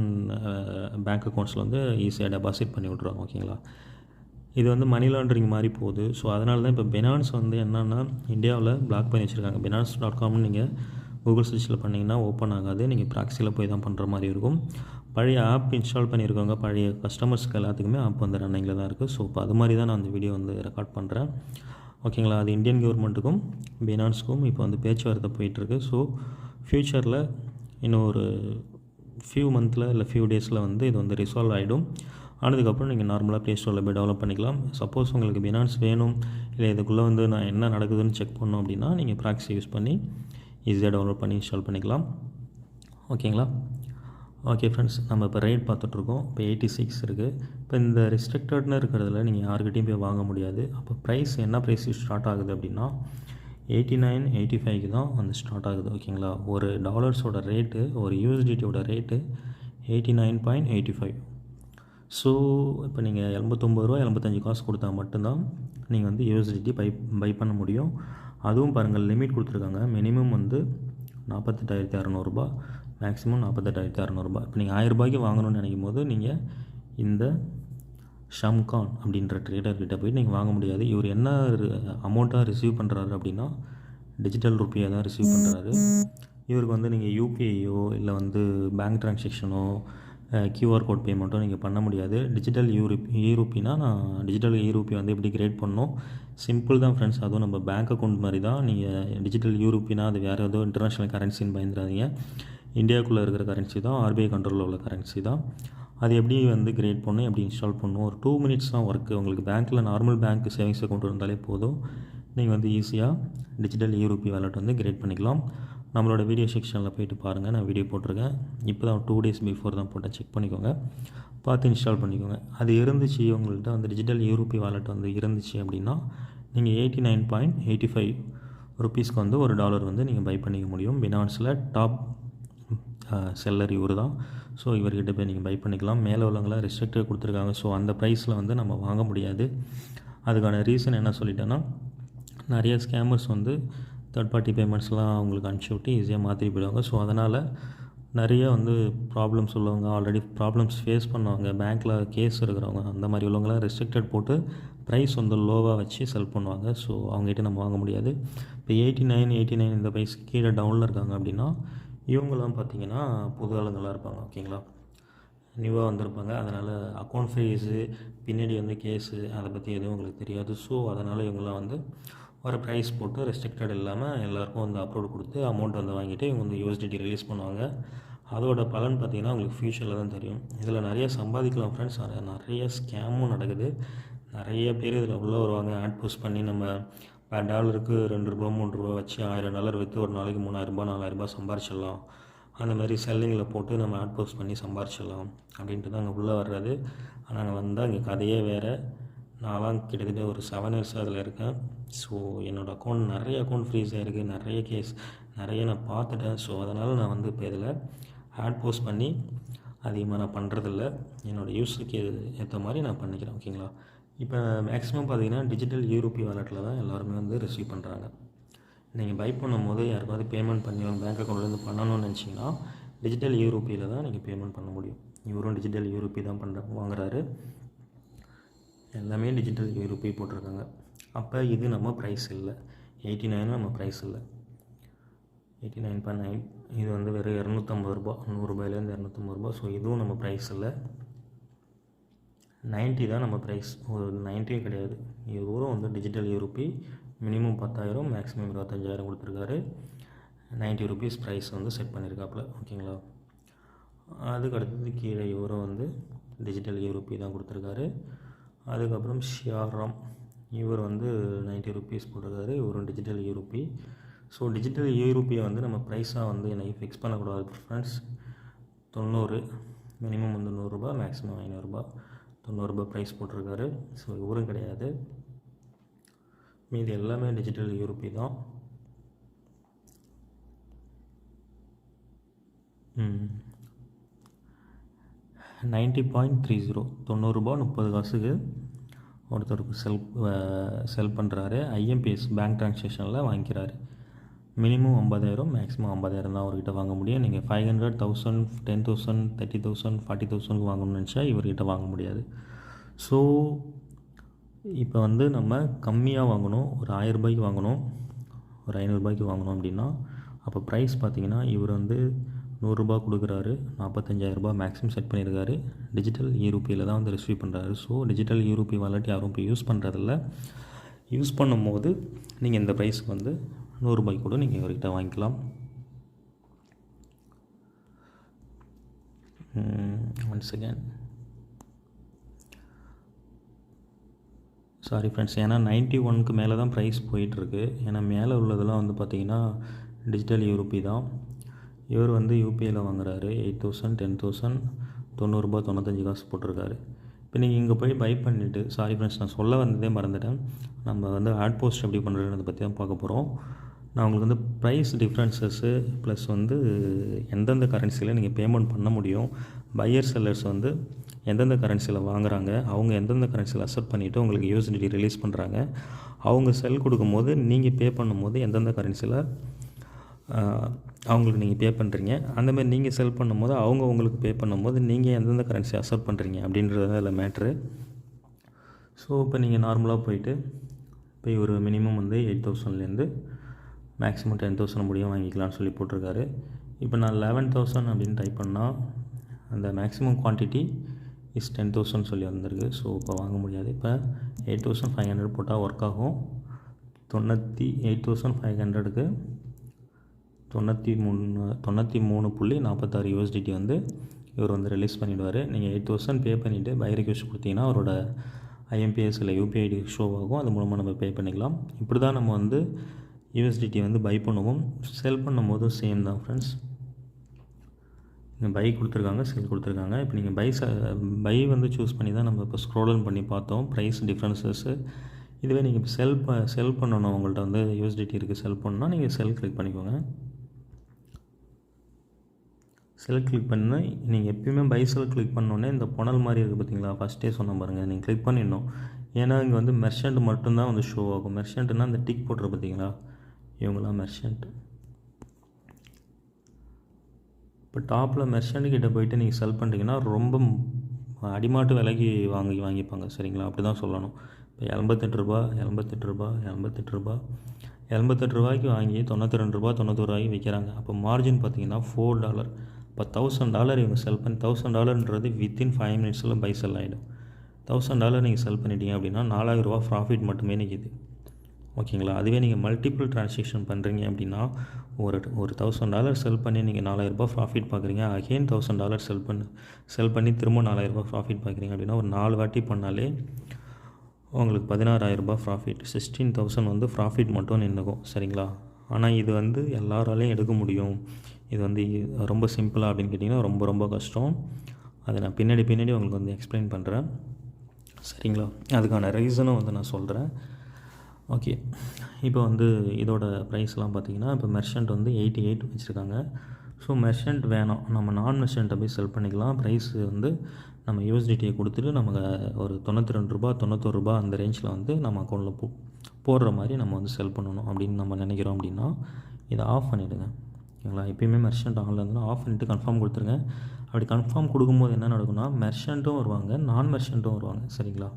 [SPEAKER 1] பேங்க் அக்கௌண்ட்ஸில் வந்து ஈஸியாக டெபாசிட் பண்ணி விட்ருவாங்க. ஓகேங்களா, இது வந்து மணி லாண்ட்ரிங் மாதிரி போகுது. ஸோ அதனால தான் இப்போ பினான்ஸ் வந்து என்னென்னா இந்தியாவில் பிளாக் பண்ணி வச்சுருக்காங்க. binance.comனு நீங்கள் கூகுள் சர்ச்சில் பண்ணிங்கன்னா ஓப்பன் ஆகாது. நீங்கள் ப்ராக்ஸியில் போய் தான் பண்ணுற மாதிரி இருக்கும். பழைய ஆப் இன்ஸ்டால் பண்ணியிருக்கவங்க பழைய கஸ்டமர்ஸ்க்கு எல்லாத்துக்குமே ஆப் வந்து ரன்னிங்கில் தான் இருக்குது. ஸோ இப்போ அது மாதிரி தான் நான் அந்த வீடியோ வந்து ரெக்கார்ட் பண்ணுறேன். ஓகேங்களா, அது இந்தியன் கவர்மெண்ட்டுக்கும் பினான்ஸுக்கும் இப்போ வந்து பேச்சுவார்த்தை போயிட்டுருக்கு. ஸோ ஃப்யூச்சரில் இன்னும் ஒரு ஃபியூ மந்தில் இல்லை ஃபியூ டேஸில் வந்து இது வந்து ரிசால்வ் ஆகிடும். ஆனதுக்கப்புறம் நீங்கள் நார்மலாக ப்ளே ஸ்டோரில் போய் டெவலப் பண்ணிக்கலாம். சப்போஸ் உங்களுக்கு பினான்ஸ் வேணும் இல்லை இதுக்குள்ளே வந்து நான் என்ன நடக்குதுன்னு செக் பண்ணோம் அப்படின்னா நீங்கள் ப்ராக்ஸி யூஸ் பண்ணி ஈஸியாக டவுன்லோட் பண்ணி இன்ஸ்டால் பண்ணிக்கலாம். ஓகேங்களா, ஓகே ஃப்ரெண்ட்ஸ், நம்ம இப்போ ரேட் பார்த்துட்ருக்கோம். இப்போ 86 இருக்குது. இப்போ இந்த ரெஸ்ட்ரிக்டட்னு இருக்கிறதுல நீங்கள் யாருக்கிட்டையும் போய் வாங்க முடியாது. அப்போ என்ன ப்ரைஸ் ஸ்டார்ட் ஆகுது அப்படின்னா 89, 85க்கு தான் வந்து ஸ்டார்ட் ஆகுது. ஓகேங்களா, ஒரு டாலர்ஸோட ரேட்டு ஒரு யூஎஸ்டிடியோட ரேட்டு 89.85. ஸோ இப்போ நீங்கள் 89 ரூபா 85 காசு கொடுத்தா மட்டும்தான் நீங்கள் வந்து யூஎஸ்டிடி பை பண்ண முடியும். அதுவும் பாருங்கள் லிமிட் கொடுத்துருக்காங்க. மினிமம் வந்து 48,600 மேக்ஸிமம் 48,600. இப்போ நீங்கள் 1000 ரூபாய்க்கு வாங்கணும்னு நினைக்கும் போது நீங்கள் இந்த ஷம்கான் அப்படின்ற ட்ரேடர்கிட்ட போய் நீங்கள் வாங்க முடியாது. இவர் என்ன அமௌண்ட்டாக ரிசீவ் பண்ணுறாரு அப்படின்னா டிஜிட்டல் ருப்பியாக தான் ரிசீவ் பண்ணுறாரு. இவருக்கு வந்து நீங்கள் யூபிஐயோ இல்லை வந்து பேங்க் ட்ரான்சாக்ஷனோ கியூஆர் கோட் பேமெண்ட்டோ நீங்கள் பண்ண முடியாது. டிஜிட்டல் ஈரூப்பினா நான் டிஜிட்டல் ஈரூப்பி வந்து எப்படி கிரியேட் பண்ணணும் சிம்பிள் தான் ஃப்ரெண்ட்ஸ். அதுவும் நம்ம பேங்க் அக்கௌண்ட் மாதிரி தான். நீங்கள் டிஜிட்டல் ஈரூப்பினா அது வேறு ஏதோ இன்டர்நேஷ்னல் கரன்சின்னு பயந்துடாதீங்க. இந்தியாவுக்குள்ளே இருக்கிற கரன்சி தான், ஆர்பிஐ கண்ட்ரோலில் உள்ள கரன்சி தான். அது எப்படி வந்து கிரியேட் பண்ணணும், எப்படி இன்ஸ்டால் பண்ணணும், ஒரு 2 மினிட்ஸ் தான் ஒர்க்கு. உங்களுக்கு பேங்க்கில் நார்மல் பேங்க் சேவிங்ஸ் அக்கௌண்ட் இருந்தாலே போதும். நீங்கள் வந்து ஈஸியாக டிஜிட்டல் ஈரூப்பி வாலெட் வந்து கிரியேட் பண்ணிக்கலாம். நம்மளோட வீடியோ செக்ஷனில் போய்ட்டு பாருங்கள், நான் வீடியோ போட்டிருக்கேன். இப்போ தான் 2 டேஸ் பிஃபோர் தான் போட்டேன், செக் பண்ணிக்கோங்க, பார்த்து இன்ஸ்டால் பண்ணிக்கோங்க. அது இருந்துச்சு உங்கள்கிட்ட வந்து டிஜிட்டல் ஈரூப்பி வாலெட் வந்து இருந்துச்சு அப்படின்னா நீங்கள் 89.85 ருப்பீஸ்க்கு வந்து ஒரு டாலர் வந்து நீங்கள் பை பண்ணிக்க முடியும். பினான்ஸில் டாப் செல்லர் இவர் தான். ஸோ இவர்கிட்ட போய் நீங்கள் பை பண்ணிக்கலாம். மேலே உள்ளவங்களாம் ரெஸ்ட்ரிக்டட் கொடுத்துருக்காங்க. ஸோ அந்த ப்ரைஸில் வந்து நம்ம வாங்க முடியாது. அதுக்கான ரீசன் என்ன சொல்லிட்டேன்னா நிறைய ஸ்கேமர்ஸ் வந்து தேர்ட் பார்ட்டி பேமெண்ட்ஸ்லாம் அவங்களுக்கு அனுப்பிச்சி விட்டு ஈஸியாக மாற்றி போயிடுவாங்க. ஸோ அதனால் நிறைய வந்து ப்ராப்ளம்ஸ் உள்ளவங்க, ஆல்ரெடி ப்ராப்ளம்ஸ் ஃபேஸ் பண்ணவங்க, பேங்க்கில் கேஸ் இருக்கிறவங்க, அந்த மாதிரி உள்ளவங்களாம் ரெஸ்ட்ரிக்டட் போட்டு ப்ரைஸ் வந்து லோவாக வச்சு செல் பண்ணுவாங்க. ஸோ அவங்ககிட்ட நம்ம வாங்க முடியாது. இப்போ 89 இந்த ப்ரைஸ் கீழே டவுனில் இருக்காங்க அப்படின்னா இவங்களாம் பார்த்திங்கன்னா புது ஆளுங்களாக இருப்பாங்க. ஓகேங்களா, நியூவாக வந்திருப்பாங்க. அதனால் அக்கௌண்ட் ஃபீஸு பின்னாடி வந்து கேஸு அதை பற்றி எதுவும் உங்களுக்கு தெரியாது. ஸோ அதனால் இவங்களாம் வந்து ஒரு ப்ரைஸ் போட்டு ரெஸ்ட்ரிக்டட் இல்லாமல் எல்லாேருக்கும் வந்து அப்லோட் கொடுத்து அமௌண்ட் வந்து வாங்கிட்டு இவங்க வந்து யூஎஸ்டிடி ரிலீஸ் பண்ணுவாங்க. அதோட பலன் பார்த்திங்கன்னா உங்களுக்கு ஃப்யூச்சரில் தான் தெரியும். இதில் நிறைய சம்பாதிக்கலாம் ஃப்ரெண்ட்ஸ். நிறைய ஸ்கேமும் நடக்குது. நிறைய பேர் இதில் உள்ளே வருவாங்க. ஆட் போஸ்ட் பண்ணி நம்ம $1 $2 $3 வச்சு $1000 விற்று ஒரு நாளைக்கு $3000 $4000 சம்பாரிச்சிடலாம். அந்த மாதிரி செல்லிங்கில் போட்டு நம்ம ஆட் போஸ்ட் பண்ணி சம்பாரிச்சிடலாம் அப்படின்ட்டு தான் அங்கே உள்ளே வர்றது. ஆனால் அங்கே வந்தால் இங்கே கதையே வேறு. நான்லாம் கிட்டத்தட்ட ஒரு 7 இயர்ஸ் அதில் இருக்கேன். ஸோ என்னோடய அக்கௌண்ட் நிறைய அக்கௌண்ட் ஃப்ரீஸ் ஆகிருக்கு. நிறைய கேஸ் நிறைய நான் பார்த்துட்டேன். ஸோ அதனால் நான் வந்து இப்போ இதில் ஆட் போஸ்ட் பண்ணி அதிகமாக நான் பண்ணுறதில்ல. என்னோடய யூஸுக்கு ஏற்ற மாதிரி நான் பண்ணிக்கிறேன். ஓகேங்களா? இப்போ மேக்ஸிமம் பார்த்திங்கன்னா டிஜிட்டல் யூரோபி வாலெட்டில் தான் எல்லாருமே வந்து ரிசீவ் பண்ணுறாங்க. நீங்கள் பை பண்ணும்போது யாருக்காவது பேமெண்ட் பண்ணி ஒரு பேங்க் அக்கௌண்ட்லேருந்து பண்ணணும்னு நினச்சிங்கன்னா டிஜிட்டல் யூரோப்பியில் தான் நீங்கள் பேமெண்ட் பண்ண முடியும். இவரும் டிஜிட்டல் யூரோப்பி தான் வாங்குறாரு. எல்லாமே டிஜிட்டல் யூரோப்பி போட்டிருக்காங்க. அப்போ இது நம்ம ப்ரைஸ் இல்லை. 89 நம்ம ப்ரைஸ் இல்லை. 89.9 இது வந்து வெறும் $250 $100 $250. ஸோ இதுவும் நம்ம ப்ரைஸ் இல்லை. 90 தான் நம்ம ப்ரைஸ். ஒரு 90 கிடையாது. இவரும் வந்து டிஜிட்டல் யூரோப்பி. மினிமம் 10,000 மேக்ஸிமம் 25,000 கொடுத்துருக்காரு. ₹90 ப்ரைஸ் வந்து செட் பண்ணியிருக்காப்புல. ஓகேங்களா? அதுக்கு அடுத்தது கீழே இவரும் வந்து டிஜிட்டல் யூரோப்பி தான் கொடுத்துருக்காரு. அதுக்கப்புறம் ஷியாராம் இவர் வந்து ₹90 போட்டிருக்காரு. இவரும் டிஜிட்டல் யூரோப்பி. ஸோ டிஜிட்டல் யூரோப்பியை வந்து நம்ம ப்ரைஸாக வந்து எனக்கு ஃபிக்ஸ் பண்ணக்கூடாது ஃப்ரெண்ட்ஸ். 90 மினிமம் வந்து $100 மேக்ஸிமம் $500 $90 ப்ரைஸ் போட்டிருக்காரு. ஸோ இவரும் கிடையாது. மீதி எல்லாமே டிஜிட்டல் யூரோப்பி தான். $90.30 $90 30 ஒருத்தருக்கு செல் பண்ணுறாரு. ஐஎம்பிஎஸ் பேங்க் ட்ரான்சாக்ஷனில் வாங்கிக்கிறாரு. மினிமம் 50,000 மேக்ஸிமம் 50,000 தான் அவர்கிட்ட வாங்க முடியும். நீங்கள் 500 1000 10,000 30,000 40,000 வாங்கணும்னு நினச்சா இவர்கிட்ட வாங்க முடியாது. ஸோ இப்போ வந்து நம்ம கம்மியாக வாங்கணும், ஒரு $1000 வாங்கணும், ஒரு $500 வாங்கணும் அப்படின்னா அப்போ ப்ரைஸ் பார்த்திங்கன்னா இவர் வந்து $100 கொடுக்குறாரு. $45,000 மேக்ஸிமம் செட் பண்ணியிருக்காரு. டிஜிட்டல் யூரோப்பியில் தான் வந்து ரிசீவ் பண்ணுறாரு. ஸோ டிஜிட்டல் யூரோப்பி வாலெட் யாரும் இப்போ யூஸ் பண்ணுறதில்ல. யூஸ் பண்ணும்போது நீங்கள் இந்த ப்ரைஸ்க்கு வந்து $100 கூட நீங்கள் இவர்கிட்ட வாங்கிக்கலாம். ஒன்ஸ் அகேன் சாரி ஃப்ரெண்ட்ஸ், ஏன்னா 91க்கு மேலே தான் ப்ரைஸ் போயிட்டுருக்கு. ஏன்னா மேலே உள்ளதெல்லாம் வந்து பார்த்திங்கன்னா டிஜிட்டல் யூரோப்பி தான். இவர் வந்து யூபிஐயில் வாங்குறாரு. 8,000 10,000 $90 95 போட்டிருக்காரு. இப்போ நீங்கள் இங்கே போய் பை பண்ணிவிட்டு, சாரி ஃப்ரெண்ட்ஸ் நான் சொல்ல வந்ததே மறந்துட்டேன். நம்ம வந்து ஆட் போஸ்ட் எப்படி பண்ணுறதுன்றதை பற்றி தான் பார்க்க போகிறோம். நான் உங்களுக்கு வந்து ப்ரைஸ் டிஃப்ரென்சஸ்ஸு ப்ளஸ் வந்து எந்தெந்த கரன்சியில் நீங்கள் பேமெண்ட் பண்ண முடியும், பையர் செல்லர்ஸ் வந்து எந்தெந்த கரன்சியில் வாங்குகிறாங்க, அவங்க எந்தெந்த கரன்சியில் அக்செப்ட் பண்ணிவிட்டு உங்களுக்கு யூஎஸ்டிடி ரிலீஸ் பண்ணுறாங்க, அவங்க செல் கொடுக்கும்போது நீங்கள் பே பண்ணும்போது எந்தெந்த கரன்சியில் அவங்களுக்கு நீங்கள் பே பண்ணுறீங்க, அந்தமாதிரி நீங்கள் செல் பண்ணும்போது அவங்க உங்களுக்கு பே பண்ணும்போது நீங்கள் எந்தெந்த கரன்சி அக்செப்ட் பண்ணுறீங்க அப்படின்றது தான் இதில் மேட்ரு. ஸோ இப்போ நீங்கள் நார்மலாக போய் ஒரு மினிமம் வந்து 8,000லேருந்து மேக்ஸிமம் 10,000 முடியும் வாங்கிக்கலாம்னு சொல்லி போட்டிருக்காரு. இப்போ நான் 11,000 அப்படின்னு டைப் பண்ணால் அந்த மேக்ஸிமம் குவான்டிட்டி இஸ் 10,000 சொல்லி வந்திருக்கு. ஸோ இப்போ வாங்க முடியாது. இப்போ 8,500 போட்டால் ஒர்க் ஆகும். 8,500க்கு 93.46 USDT வந்து இவர் வந்து ரிலீஸ் பண்ணிவிடுவார். நீங்கள் 8,000 பே பண்ணிவிட்டு பை ரிக்வெஸ்ட் கொடுத்தீங்கன்னா அவரோட ஐஎம்பிஎஸ் இல்லை யூபிஐ ஐடி ஷோ ஆகும். அது மூலமாக நம்ம பே பண்ணிக்கலாம். இப்படி தான் நம்ம வந்து USDT வந்து பை பண்ணுவோம். செல் பண்ணும் போதும் சேம் தான் ஃப்ரெண்ட்ஸ். நீங்கள் பை கொடுத்துருக்காங்க, செல் கொடுத்துருக்காங்க. இப்போ நீங்கள் பை வந்து சூஸ் பண்ணி தான் நம்ம இப்போ ஸ்க்ரோல் பண்ணி பார்த்தோம் ப்ரைஸ் டிஃப்ரென்சஸ்ஸு. இதுவே நீங்கள் இப்போ செல் பண்ணணும், உங்கள்கிட்ட வந்து USDT இருக்குது செல் பண்ணால் நீங்கள் செல் கிளிக் பண்ணிக்கோங்க. செல் கிளிக் பண்ணி நீங்கள் எப்பயுமே பை செல் கிளிக் பண்ணோன்னே இந்த புனல் மாதிரி இருக்குது பார்த்தீங்களா, ஃபஸ்ட்டே சொன்ன பாருங்கள், நீங்கள் கிளிக் பண்ணிடணும். ஏன்னா இங்கே வந்து மெர்ச்சன்ட் மட்டும்தான் வந்து ஷோ ஆகும். மெர்ச்சன்ட்னா அந்த டிக் போட்டுரு பார்த்தீங்களா, இவங்களாம் மெர்ச்சன்ட். இப்போ டாப்பில் மெர்ச்சன்ட் கிட்டே போய்ட்டு நீங்கள் செல் பண்ணுறீங்கன்னா ரொம்ப அடிமாட்டு விலைக்கு வாங்கிப்பாங்க. சரிங்களா, அப்படி தான் சொல்லணும். இப்போ $88 ரூபாய்க்கு வாங்கி $92 91 விற்கிறாங்க. அப்போ மார்ஜின் பார்த்தீங்கன்னா $4. இப்போ $1000 இவங்க செல் பண்ணி $1000ன்றது வித்தின் 5 மினிட்ஸில் பை செல் ஆகிடும். $1000 நீங்கள் செல் பண்ணிட்டீங்க அப்படின்னா $4000 ப்ராஃபிட் மட்டுமே நிற்கிது. ஓகேங்களா? அதுவே நீங்கள் மல்டிபிள் ட்ரான்சாக்ஷன் பண்ணுறீங்க அப்படின்னா ஒரு $1000 செல் பண்ணி நீங்கள் $4000 ப்ராஃபிட் பார்க்குறீங்க. அகெயின் $1000 செல் பண்ணி திரும்ப $4000 ப்ராஃபிட் பார்க்குறீங்க அப்படின்னா ஒரு 4 வாட்டி பண்ணாலே உங்களுக்கு $16,000 ப்ராஃபிட், 16,000 வந்து ப்ராஃபிட் மட்டும் நின்றுக்கும். சரிங்களா? ஆனால் இது வந்து எல்லாராலையும் எடுக்க முடியும். இது வந்து ரொம்ப சிம்பிளாக அப்படின்னு கேட்டிங்கன்னா ரொம்ப ரொம்ப கஷ்டம். அதை நான் பின்னாடி உங்களுக்கு வந்து எக்ஸ்பிளைன் பண்ணுறேன். சரிங்களா? அதுக்கான ரீசனும் வந்து நான் சொல்கிறேன். ஓகே, இப்போ வந்து இதோட ப்ரைஸ்லாம் பார்த்திங்கன்னா இப்போ மெர்ச்சன்ட் வந்து 88 வச்சுருக்காங்க. ஸோ மெர்ச்சன்ட் வேணாம், நம்ம நான் மெர்ச்சன்ட்டை போய் செல் பண்ணிக்கலாம். ப்ரைஸ் வந்து நம்ம யூஎஸ்டிடியை கொடுத்துட்டு நமக்கு ஒரு $92 $91 அந்த ரேஞ்சில் வந்து நம்ம அக்கௌண்ட்டில் போடுற மாதிரி நம்ம வந்து செல் பண்ணணும் அப்படின்னு நம்ம நினைக்கிறோம். அப்படின்னா இதை ஆஃப் பண்ணிவிடுங்க. ஓகேங்களா? எப்பயுமே மெர்ச்சன்ட் ஆன்ல இருந்துன்னா ஆஃப் பண்ணிவிட்டு கன்ஃபார்ம் கொடுத்துருங்க. அப்படி கன்ஃபார்ம் கொடுக்கும்போது என்ன நடக்கும்னா மெர்ச்சன்ட்டும் வருவாங்க, நான் மெர்ச்சன்ட்டும் வருவாங்க. சரிங்களா?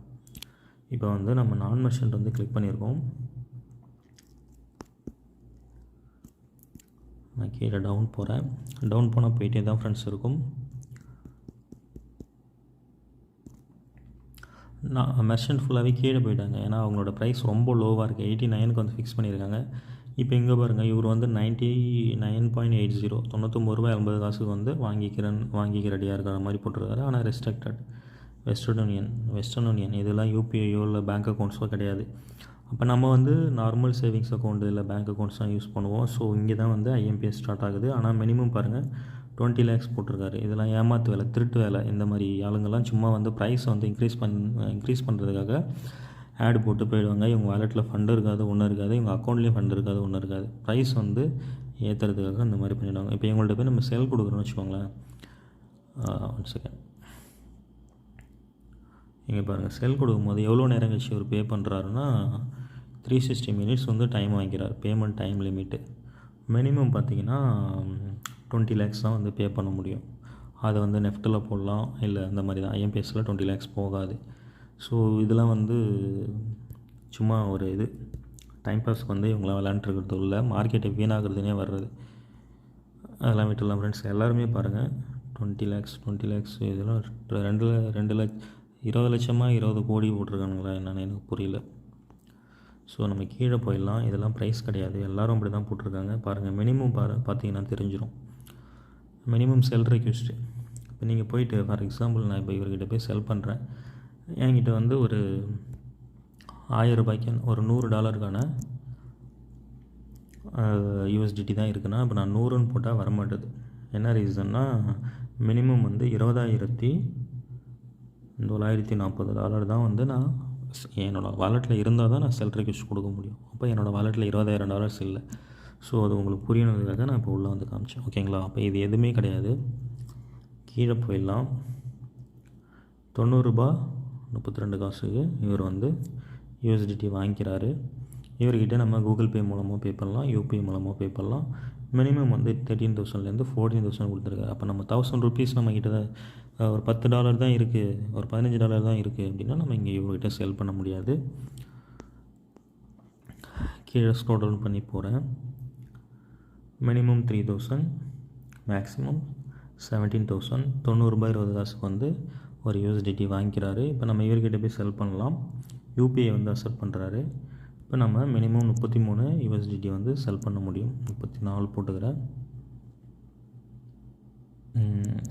[SPEAKER 1] இப்போ வந்து நம்ம நான் மெர்ச்சன்ட் வந்து கிளிக் பண்ணியிருக்கோம். நான் கீழே டவுன் போகிறேன். டவுன் போனால் போயிட்டே தான் ஃப்ரெண்ட்ஸ் இருக்கும். நான் மெர்ச்சன்ட் ஃபுல்லாகவே கீழே போயிட்டாங்க. ஏன்னா அவங்களோட ப்ரைஸ் ரொம்ப லோவாக இருக்குது. 89க்கு வந்து ஃபிக்ஸ் பண்ணியிருக்காங்க. இப்போ இங்கே பாருங்கள், இவர் வந்து 99.80 $99.80 வந்து வாங்கிக்க ரெடியாக இருக்கிற மாதிரி போட்டிருக்காரு. ஆனால் ரெஸ்ட்ரிக்டட் வெஸ்டர்ன் யூனியன் இதெல்லாம் யூபிஐயோ இல்லை பேங்க் அக்கௌண்ட்ஸோ கிடையாது. அப்போ நம்ம வந்து நார்மல் சேவிங்ஸ் அக்கௌண்ட்டு இல்லை பேங்க் அக்கௌண்ட்ஸ் தான் யூஸ் பண்ணுவோம். ஸோ இங்கே தான் வந்து ஐஎம்பிஎஸ் ஸ்டார்ட் ஆகுது. ஆனால் மினிமம் பாருங்கள் 20 lakhs போட்டிருக்காரு. இதெல்லாம் ஏமாத்து வேலை, திருட்டு வேலை. இந்த மாதிரி ஆளுங்கள்லாம் சும்மா வந்து ப்ரைஸ் வந்து இன்க்ரீஸ் பண்ணுறதுக்காக ஆட் போட்டு போயிடுவாங்க. இவங்க வாலெட்டில் ஃபண்டு இருக்காது, ஒன்றும் இருக்காது. இவங்க அக்கௌண்ட்லேயும் ஃபண்டு இருக்காது, ஒன்றும் இருக்காது. ப்ரைஸ் வந்து ஏற்றுறதுக்காக இந்த மாதிரி பண்ணிவிடுவாங்க. இப்போ எங்கள்கிட்ட போய் நம்ம செல் கொடுக்குறோன்னு வச்சுக்கோங்களேன். 1 செகண்ட். இங்கே பாருங்கள், செல் கொடுக்கும்போது எவ்வளோ நேரம் கழிச்சு அவர் பே பண்ணுறாருன்னா 360 minutes வந்து டைம் வாங்கிக்கிறார். பேமெண்ட் டைம் லிமிட்டு மினிமம் பார்த்திங்கன்னா 20 lakhs தான் வந்து பே பண்ண முடியும். அதை வந்து நெஃப்ட்டில் போடலாம், இல்லை அந்த மாதிரி தான். ஐஎம்பிஎஸ்சில் 20 lakhs போகாது. ஸோ இதெல்லாம் வந்து சும்மா ஒரு டைம் பாஸ்க்கு வந்து இவங்களாம் விளையாண்டுருக்கிறது இல்லை, மார்க்கெட்டை வீணாகிறதுனே வர்றது. அதெல்லாம் விட்டுடலாம் ஃப்ரெண்ட்ஸ். எல்லாருமே பாருங்கள் 20 lakhs இதெல்லாம் 2 லட்சம் 20 லட்சமா 20 கோடி போட்டிருக்கானுங்களா என்னென்னு எனக்கு புரியல. ஸோ நம்ம கீழே போயிடலாம். இதெல்லாம் ப்ரைஸ் கிடையாது, எல்லோரும் அப்படி தான் போட்டிருக்காங்க. பாருங்கள், மினிமம் பார்த்தீங்கன்னா தெரிஞ்சிடும். மினிமம் செல் ரெக்வெஸ்ட்டு. இப்போ நீங்கள் போயிட்டு ஃபார் எக்ஸாம்பிள் நான் இப்போ இவர்கிட்ட போய் செல் பண்ணுறேன். என்கிட்ட வந்து ஒரு 1000 ரூபாய்க்கு ஒரு $100 யூஎஸ்டிடி தான் இருக்குன்னா இப்போ நான் 100ன்னு போட்டால் வரமாட்டுது. என்ன ரீசன்னா மினிமம் வந்து $20,940 தான் வந்து நான் என்னோடய வாலெட்டில் இருந்தால் தான் நான் செல் ரெக்வெஸ்ட் கொடுக்க முடியும். அப்போ என்னோடய வாலெட்டில் $20,000 இல்லை. ஸோ அது உங்களுக்கு புரியணுன்றதுக்காக நான் இப்போ உள்ளே வந்து காமிச்சேன். ஓகேங்களா? அப்போ இது எதுவுமே கிடையாது. கீழே போயிடலாம். $90.32 இவர் வந்து யூஎஸ்டிடி வாங்கிக்கிறாரு. இவர்கிட்ட நம்ம கூகுள் பே மூலமாக பே பண்ணலாம், யூபிஐ மூலமாக பே பண்ணலாம். மினிமம் வந்து 13,000 14,000 கொடுத்துருக்காரு. அப்போ நம்ம $1,000 நம்மக்கிட்ட ஒரு $10 தான் இருக்குது, ஒரு $15 தான் இருக்குது அப்படின்னா நம்ம இங்கே இவர்கிட்ட செல் பண்ண முடியாது. கீழே ஸ்க்ரோல் டவுன் பண்ணி போகிறேன். Minimum 3,000, maximum 17,000. $90.20 வந்து ஒரு யூஎஸ்டிடி வாங்கிக்கிறாரு. இப்போ நம்ம இவர்கிட்ட போய் செல் பண்ணலாம். யூபிஐ வந்து அக்செப்ட் பண்ணுறாரு. இப்போ நம்ம மினிமம் 33 யூஎஸ்டிடி வந்து செல் பண்ண முடியும். 34 போட்டுக்கிறேன்.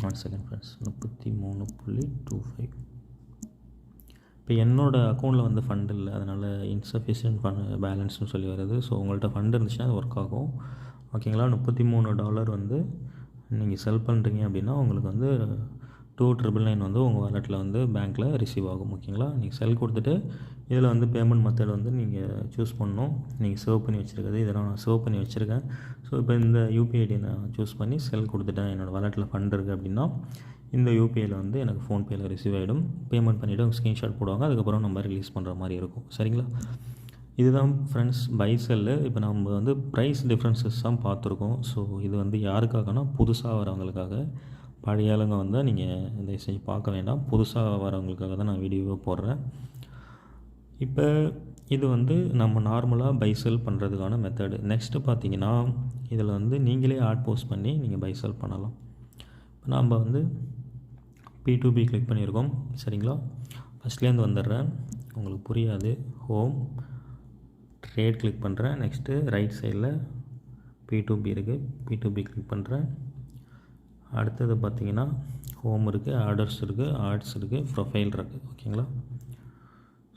[SPEAKER 1] 1 செகண்ட் ஃப்ரெண்ட்ஸ். 33.25. இப்போ என்னோடய அக்கௌண்ட்டில் வந்து ஃபண்ட் இல்லை, அதனால் இன்சஃபிஷியன்ட் பேலன்ஸ்னு சொல்லி வருது. ஸோ உங்கள்கிட்ட ஃபண்ட் இருந்துச்சுன்னா அது ஒர்க் ஆகும். ஓகேங்களா? $33 வந்து நீங்கள் செல் பண்ணுறீங்க அப்படின்னா உங்களுக்கு வந்து 2,999 வந்து உங்கள் வாலெட்டில் வந்து பேங்க்கில் ரிசீவ் ஆகும். ஓகேங்களா? நீங்கள் செல் கொடுத்துட்டு இதில் வந்து பேமெண்ட் மெத்தட் வந்து நீங்கள் சூஸ் பண்ணணும். நீங்கள் சேவ் பண்ணி வச்சுருக்கிறது இதெல்லாம் நான் சேவ் பண்ணி வச்சுருக்கேன். ஸோ இப்போ இந்த யூபிஐ ஐடி நான் சூஸ் பண்ணி செல் கொடுத்துட்டேன். என்னோடய வாலெட்டில் ஃபண்ட் இருக்குது அப்படின்னா இந்த யூபிஐயில் வந்து எனக்கு ஃபோன்பேயில் ரிசீவ் ஆகிடும். பேமெண்ட் பண்ணிவிட்டு அவங்க ஸ்க்ரீன்ஷாட் போடுவாங்க. அதுக்கப்புறம் நம்ம ரிலீஸ் பண்ணுற மாதிரி இருக்கும். சரிங்களா? இதுதான் ஃப்ரெண்ட்ஸ் பை செல்லு. இப்போ நம்ம வந்து ப்ரைஸ் டிஃப்ரென்சஸ் தான் பார்த்துருக்கோம். ஸோ இது வந்து யாருக்காகனா புதுசாக வரவங்களுக்காக. பழைய ஆளுங்க வந்து நீங்கள் தயவு செஞ்சு பார்க்க வேண்டாம். புதுசாக வரவங்களுக்காக தான் நான் வீடியோவை போடுறேன். இப்போ இது வந்து நம்ம நார்மலாக பை செல் பண்ணுறதுக்கான மெத்தடு. நெக்ஸ்ட்டு பார்த்தீங்கன்னா இதில் வந்து நீங்களே ஆட் போஸ்ட் பண்ணி நீங்கள் பை செல் பண்ணலாம். நாம் வந்து P2B கிளிக் பண்ணியிருக்கோம். சரிங்களா, ஃபஸ்ட்லேருந்து வந்துடுறேன், உங்களுக்கு புரியாது. ஹோம், ட்ரேட் கிளிக் பண்ணுறேன். நெக்ஸ்ட்டு ரைட் சைடில் P2B இருக்குது, P2B கிளிக் பண்ணுறேன். அடுத்தது பார்த்திங்கன்னா ஹோம் இருக்குது, ஆர்டர்ஸ் இருக்குது, ஆட்ஸ் இருக்குது, ப்ரொஃபைல் இருக்குது. ஓகேங்களா,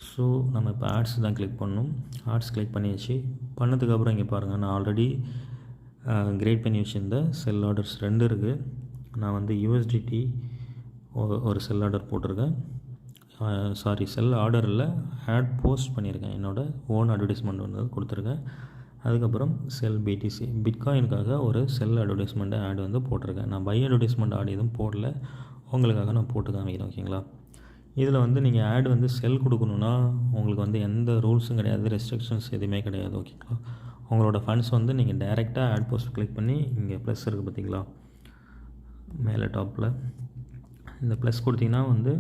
[SPEAKER 1] ஸோ நம்ம இப்போ ஆட்ஸ் தான் கிளிக் பண்ணணும். ஆட்ஸ் கிளிக் பண்ணியாச்சு. பண்ணதுக்கப்புறம் இங்கே பாருங்கள், நான் ஆல்ரெடி கிரேட் பண்ணி வச்சுருந்த செல் ஆர்டர்ஸ் 2 இருக்குது. நான் வந்து USDT ஒரு செல் ஆர்டர் போட்டிருக்கேன். செல் ஆர்டர் இல்லை, ஆட் போஸ்ட் பண்ணியிருக்கேன். என்னோடய ஓன் அட்வர்டைஸ்மெண்ட் வந்து கொடுத்துருக்கேன். அதுக்கப்புறம் செல் BTC பிட்காயினுக்காக ஒரு செல் அட்வர்டைஸ்மெண்ட் ஆட் வந்து போட்டிருக்கேன். நான் பை அட்வர்டைஸ்மெண்ட் ஆட் எதுவும் போடல, உங்களுக்காக நான் போட்டு காமிக்கிறேன். ஓகேங்களா, இதில் வந்து நீங்கள் ஆட் வந்து செல் கொடுக்கணுன்னா உங்களுக்கு வந்து எந்த ரூல்ஸும் கிடையாது, ரெஸ்ட்ரிக்ஷன்ஸ் எதுவுமே கிடையாது. ஓகேங்களா, உங்களோட ஃபண்ட்ஸ் வந்து நீங்கள் டைரெக்டாக ஆட் போஸ்ட் கிளிக் பண்ணி இங்கே ப்ளஸ் இருக்குது பார்த்தீங்களா மேலே டாப்பில், இந்த ப்ளஸ் கொடுத்தீங்கன்னா வந்து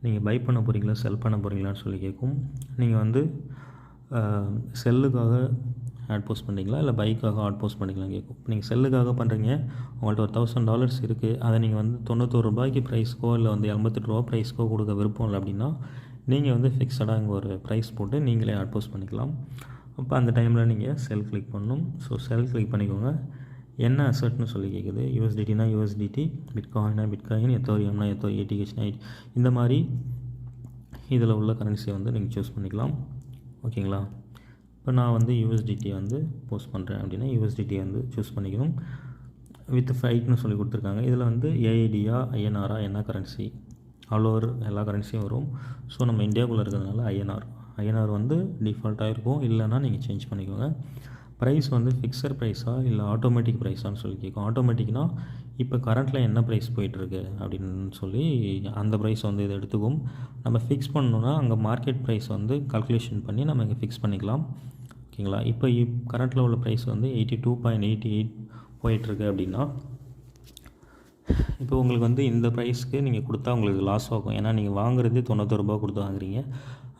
[SPEAKER 1] நீங்கள் பை பண்ண போகிறீங்களா செல் பண்ண போகிறீங்களான்னு சொல்லி கேட்கும். நீங்கள் வந்து செல்லுக்காக ஆட் போஸ்ட் பண்ணுறீங்களா இல்லை பைக்காக ஆட் போஸ்ட் பண்ணிக்கலாம் கேட்கும். நீங்கள் செல்லுக்காக பண்ணுறீங்க, உங்கள்கிட்ட ஒரு $1000 இருக்குது, அதை நீங்கள் வந்து $91 ப்ரைஸ்க்கோ இல்லை வந்து $88 ப்ரைஸ்க்கோ கொடுக்க விருப்பம் இல்லை அப்படின்னா நீங்கள் வந்து ஃபிக்ஸடாக இங்கே ஒரு ப்ரைஸ் போட்டு நீங்களே ஆட் போஸ்ட் பண்ணிக்கலாம். அப்போ அந்த டைமில் நீங்கள் செல் கிளிக் பண்ணணும். ஸோ செல் கிளிக் பண்ணிக்கோங்க. என்ன அசட்னு சொல்லி கேட்குது. USDTனா USDT, பிட்காயினா பிட்காயின், எத்தோரியம்னா எத்தோரியம், ETHனா இந்த மாதிரி இதில் உள்ள கரன்சியை வந்து நீங்கள் சூஸ் பண்ணிக்கலாம். ஓகேங்களா, இப்போ நான் வந்து USDT வந்து போஸ்ட் பண்ணுறேன் அப்படின்னா USDT வந்து சூஸ் பண்ணிக்கணும். வித் ஃபைட்னு சொல்லி கொடுத்துருக்காங்க. இதில் வந்து AEDயா INRா என்ன கரன்சி, ஆல் ஓவர் எல்லா கரன்சியும் வரும். ஸோ நம்ம இந்தியாவுக்குள்ளே இருக்கிறதுனால INR வந்து டிஃபால்ட்டாக இருக்கும், இல்லைனா நீங்கள் சேஞ்ச் பண்ணிக்கோங்க. ப்ரைஸ் வந்து ஃபிக்ஸட் ப்ரைஸா இல்லை ஆட்டோமேட்டிக் ப்ரைஸான்னு சொல்லி கேட்கும். ஆட்டோமேட்டிக்னா இப்போ கரண்ட்டில் என்ன ப்ரைஸ் போயிட்டுருக்கு அப்படின்னு சொல்லி அந்த ப்ரைஸ் வந்து இதை எடுத்துக்கும். நம்ம ஃபிக்ஸ் பண்ணணுன்னா அங்கே மார்க்கெட் ப்ரைஸ் வந்து கால்குலேஷன் பண்ணி நம்ம இங்கே ஃபிக்ஸ் பண்ணிக்கலாம். ஓகேங்களா, இப்போ கரண்ட்டில் உள்ள ப்ரைஸ் வந்து 82.88 போயிட்டுருக்கு அப்படின்னா இப்போ உங்களுக்கு வந்து இந்த ப்ரைஸ்க்கு நீங்கள் கொடுத்தா உங்களுக்கு லாஸ் ஆகும். ஏன்னா நீங்கள் வாங்குறது $91 கொடுத்து வாங்குறீங்க,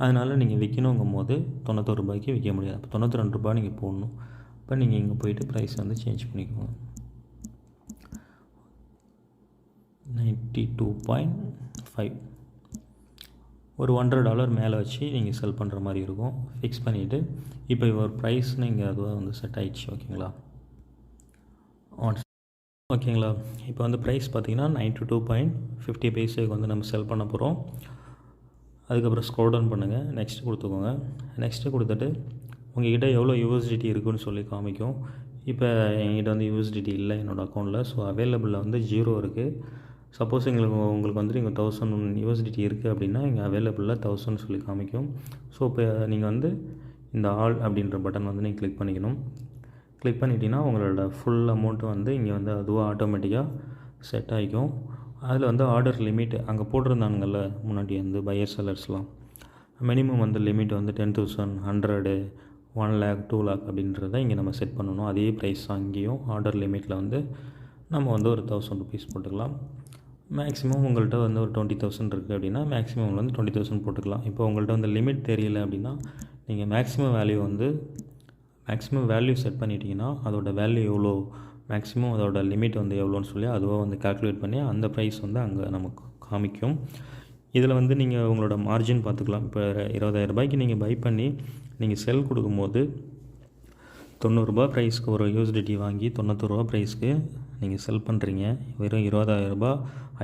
[SPEAKER 1] அதனால் நீங்கள் விற்கணுங்கும் போது $91 விற்க முடியாது. அப்போ $92 நீங்கள் போடணும். இப்போ நீங்கள் இங்கே போய்ட்டு ப்ரைஸ் வந்து சேஞ்ச் பண்ணிக்கோங்க. 92.5 ஒரு $100 மேலே வச்சு நீங்கள் செல் பண்ணுற மாதிரி இருக்கும். ஃபிக்ஸ் பண்ணிவிட்டு இப்போ ஒரு ப்ரைஸ் நீங்கள் அதுவாக வந்து செட் ஆகிடுச்சு. ஓகேங்களா, ஓகேங்களா, இப்போ வந்து ப்ரைஸ் பார்த்திங்கன்னா 92.50 பைசாவுக்கு வந்து நம்ம செல் பண்ண போகிறோம். அதுக்கப்புறம் ஸ்க்ரோல் டவுன் பண்ணுங்கள், நெக்ஸ்ட்டு கொடுத்துக்கோங்க. நெக்ஸ்ட்டு கொடுத்துட்டு உங்கள்கிட்ட எவ்வளோ USDT இருக்குதுன்னு சொல்லி காமிக்கும். இப்போ என்கிட்ட வந்து USDT இல்லை என்னோடய அக்கௌண்ட்டில். ஸோ அவைலபிளில் வந்து 0 இருக்குது. சப்போஸ் உங்களுக்கு வந்து இங்கே 1000 USDT இருக்குது அப்படின்னா இங்கே அவைலபிளில் 1000 சொல்லி காமிக்கும். ஸோ இப்போ நீங்கள் வந்து இந்த ஆல் அப்படின்ற பட்டன் வந்து நீங்கள் கிளிக் பண்ணிக்கணும். கிளிக் பண்ணிட்டீங்கன்னா உங்களோட ஃபுல் அமௌண்ட்டு வந்து இங்கே வந்து அதுவாக ஆட்டோமேட்டிக்காக செட் ஆகிக்கும். அதில் வந்து ஆர்டர் லிமிட் அங்கே போட்டிருந்தானுங்கள்ல முன்னாடி வந்து பையர் செல்லர்ஸ்லாம், மினிமம் வந்து லிமிட் வந்து 10,000, 100, 1 lakh, 2 lakh அப்படின்றத இங்கே நம்ம செட் பண்ணணும். அதே ப்ரைஸ் அங்கேயும் ஆர்டர் லிமிட்டில் வந்து நம்ம வந்து ஒரு $1000 போட்டுக்கலாம். மேக்ஸிமம் உங்கள்கிட்ட வந்து ஒரு 20,000 இருக்குது அப்படின்னா மேக்ஸிமம் வந்து 20,000 போட்டுக்கலாம். இப்போ உங்கள்கிட்ட வந்து லிமிட் தெரியல அப்படின்னா நீங்கள் மேக்ஸிமம் வேல்யூ செட் பண்ணிட்டீங்கன்னா அதோட வேல்யூ எவ்வளோ, மேக்ஸிமம் அதோட லிமிட் வந்து எவ்வளோன்னு சொல்லி அதுவாக வந்து கால்குலேட் பண்ணி அந்த ப்ரைஸ் வந்து அங்கே நமக்கு காமிக்கும். இதில் வந்து நீங்கள் உங்களோட மார்ஜின் பார்த்துக்கலாம். இப்போ $20,000 நீங்கள் பை பண்ணி நீங்கள் செல் கொடுக்கும்போது $90 ப்ரைஸ்க்கு ஒரு USDT வாங்கி $91 ப்ரைஸ்க்கு நீங்கள் செல் பண்ணுறீங்க. வெறும் $20,000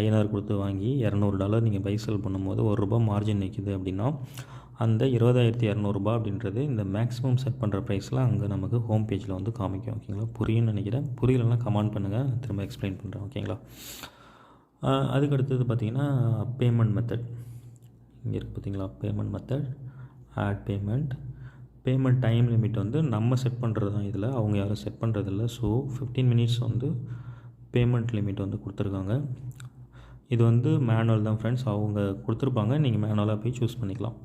[SPEAKER 1] INR கொடுத்து வாங்கி $200 நீங்கள் பை செல் பண்ணும்போது $1 மார்ஜின் நிற்கிது அப்படின்னா அந்த $20,200 அப்படின்றது இந்த மேக்ஸிமம் செட் பண்ணுற ப்ரைஸில் அங்கே நமக்கு ஹோம் பேஜில் வந்து காமிக்கும். ஓகேங்களா, புரியும்னு நினைக்கிறேன். புரியலைன்னா கமெண்ட் பண்ணுங்கள், திரும்ப எக்ஸ்பிளைன் பண்ணுறேன். ஓகேங்களா, அதுக்கு அடுத்தது பார்த்திங்கன்னா பேமெண்ட் மெத்தட் இங்கே இருக்குது பார்த்தீங்களா. Payment method, add payment time limit வந்து நம்ம செட் பண்ணுறது தான். இதில் அவங்க யாரும் செட் பண்ணுறதில்ல. ஸோ 15 minutes வந்து பேமெண்ட் லிமிட் வந்து கொடுத்துருக்காங்க. இது வந்து மேனுவல் தான் ஃப்ரெண்ட்ஸ், அவங்க கொடுத்துருப்பாங்க, நீங்கள் மேனுவலாக போய் சூஸ் பண்ணிக்கலாம்.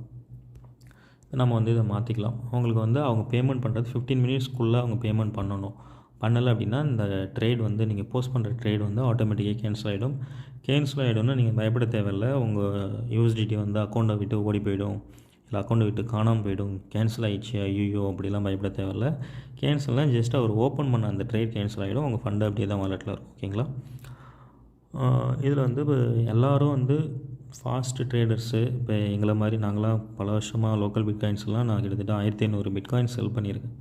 [SPEAKER 1] நம்ம வந்து இதை மாற்றிக்கலாம். அவங்களுக்கு வந்து அவங்க பேமெண்ட் பண்ணுறது 15 minutesக்குள்ளே அவங்க பேமெண்ட் பண்ணணும். பண்ணலை அப்படின்னா இந்த ட்ரேட் வந்து நீங்கள் போஸ்ட் பண்ணுற ட்ரேட் வந்து ஆட்டோமேட்டிக்காக கேன்சல் ஆகிடும்னா நீங்கள் பயப்பட தேவையில்லை. உங்கள் USDT வந்து அக்கௌண்ட்டை விட்டு ஓடி போயிடும், இல்லை அக்கௌண்ட்டை விட்டு காணாமல் போயிடும், கேன்சல் ஆகிடுச்சு ஐயோ அப்படிலாம் பயப்பட தேவையில்லை. கேன்சல்லாம் ஜஸ்ட் அவர் ஓப்பன் பண்ண அந்த ட்ரேட் கேன்சல் ஆகிடும், உங்கள் ஃபண்டு அப்படியே தான் வாலெட்டில் இருக்கும். ஓகேங்களா, இதில் வந்து இப்போ எல்லோரும் வந்து ஃபாஸ்ட் ட்ரேடர்ஸு இப்போ எங்களை மாதிரி நாங்களாம் பல வருஷமாக லோக்கல் பிட்காயின்ஸ்லாம் நான் கிட்டத்தட்ட 1500 பிட்காயின் செல் பண்ணியிருக்கேன்.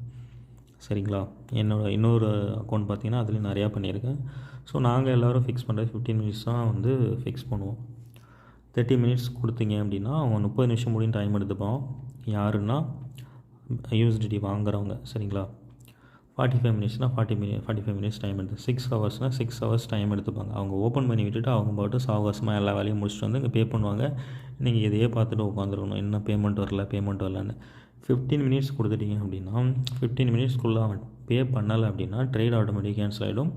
[SPEAKER 1] சரிங்களா? என்னோடய இன்னொரு அக்கௌண்ட் பார்த்திங்கன்னா அதுலேயும் நிறையா பண்ணியிருக்கேன். ஸோ நாங்கள் எல்லோரும் ஃபிக்ஸ் பண்ணுறது 15 மினிட்ஸ் தான் வந்து ஃபிக்ஸ் பண்ணுவோம். 30 மினிட்ஸ் கொடுத்தீங்க அப்படின்னா அவங்க 30 நிமிஷம் முடியும் டைம் எடுத்துப்போம். யாருன்னா USDT வாங்குறவங்க. சரிங்களா? 45 மினிட்ஸ்னால் 45 மினிட்ஸ் டைம் எடுத்து 6 ஹவர்ஸ்னால் 6 ஹவர்ஸ் டைம் எடுத்துப்பாங்க. அவங்க ஓப்பன் பண்ணி விட்டுட்டு அவங்க பாட்டு சாவகாசமாக எல்லா வேலையும் முடிச்சுட்டு வந்து இங்கே பே பண்ணுவாங்க. நீங்கள் இதையே பார்த்துட்டு உட்காந்துருக்கணும், என்ன பேமெண்ட் வரலன்னு. 15 மினிட்ஸ் கொடுத்துட்டீங்க அப்படின்னா 15 மினிட்ஸ்க்குள்ளே அவன் பே பண்ணலை அப்படின்னா ட்ரேட் ஆட்டோமேட்டிக் கேன்சல் ஆகிடும்.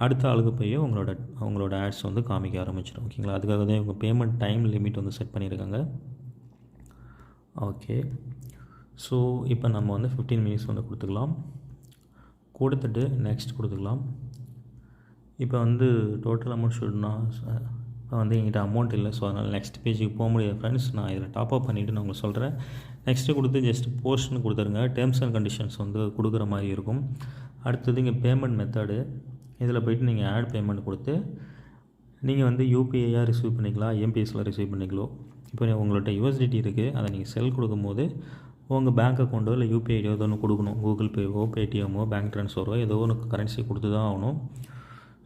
[SPEAKER 1] அடுத்த ஆளுக்கு போய் உங்களோட ஆட்ஸ் வந்து காமிக்க ஆரம்பிச்சிடும். ஓகேங்களா? அதுக்காக தான் இவங்க பேமெண்ட் டைம் லிமிட் வந்து செட் பண்ணியிருக்காங்க. ஓகே, ஸோ இப்போ நம்ம வந்து 15 மினிட்ஸ் வந்து கொடுத்துக்கலாம். கொடுத்துட்டு நெக்ஸ்ட் கொடுத்துக்கலாம். இப்போ வந்து டோட்டல் அமௌண்ட் ஷுட்னா இப்போ வந்து என்கிட்ட அமௌண்ட் இல்லை, ஸோ அதனால் நெக்ஸ்ட் பேஜுக்கு போக முடியாது ஃப்ரெண்ட்ஸ். நான் இதில் டாப்அப் பண்ணிவிட்டு நான் உங்களுக்கு சொல்கிறேன். நெக்ஸ்ட்டு கொடுத்து ஜஸ்ட் போஸ்ட்னு கொடுத்துருங்க. டேர்ம்ஸ் அண்ட் கண்டிஷன்ஸ் வந்து கொடுக்குற மாதிரி இருக்கும். அடுத்தது இங்கே பேமெண்ட் மெத்தடு, இதில் போய்ட்டு நீங்கள் ஆட் பேமெண்ட் கொடுத்து நீங்கள் வந்து யூபிஐயாக ரிசீவ் பண்ணிக்கலாம், எம்பிஎஸில் ரிசீவ் பண்ணிக்கலாம். இப்போ உங்கள்கிட்ட USDT இருக்குது, அதை நீங்கள் செல் கொடுக்கும்போது உங்கள் பேங்க் அக்கௌண்ட்டோ இல்லை யூபிஐ ஐடியோ ஏதோ ஒன்று கொடுக்கணும். கூகுள் பேவோ பேடிஎம்மோ பேங்க் ட்ரான்ஸ்ஃபரோ ஏதோ ஒன்று கரன்சி கொடுத்து தான் ஆகணும்.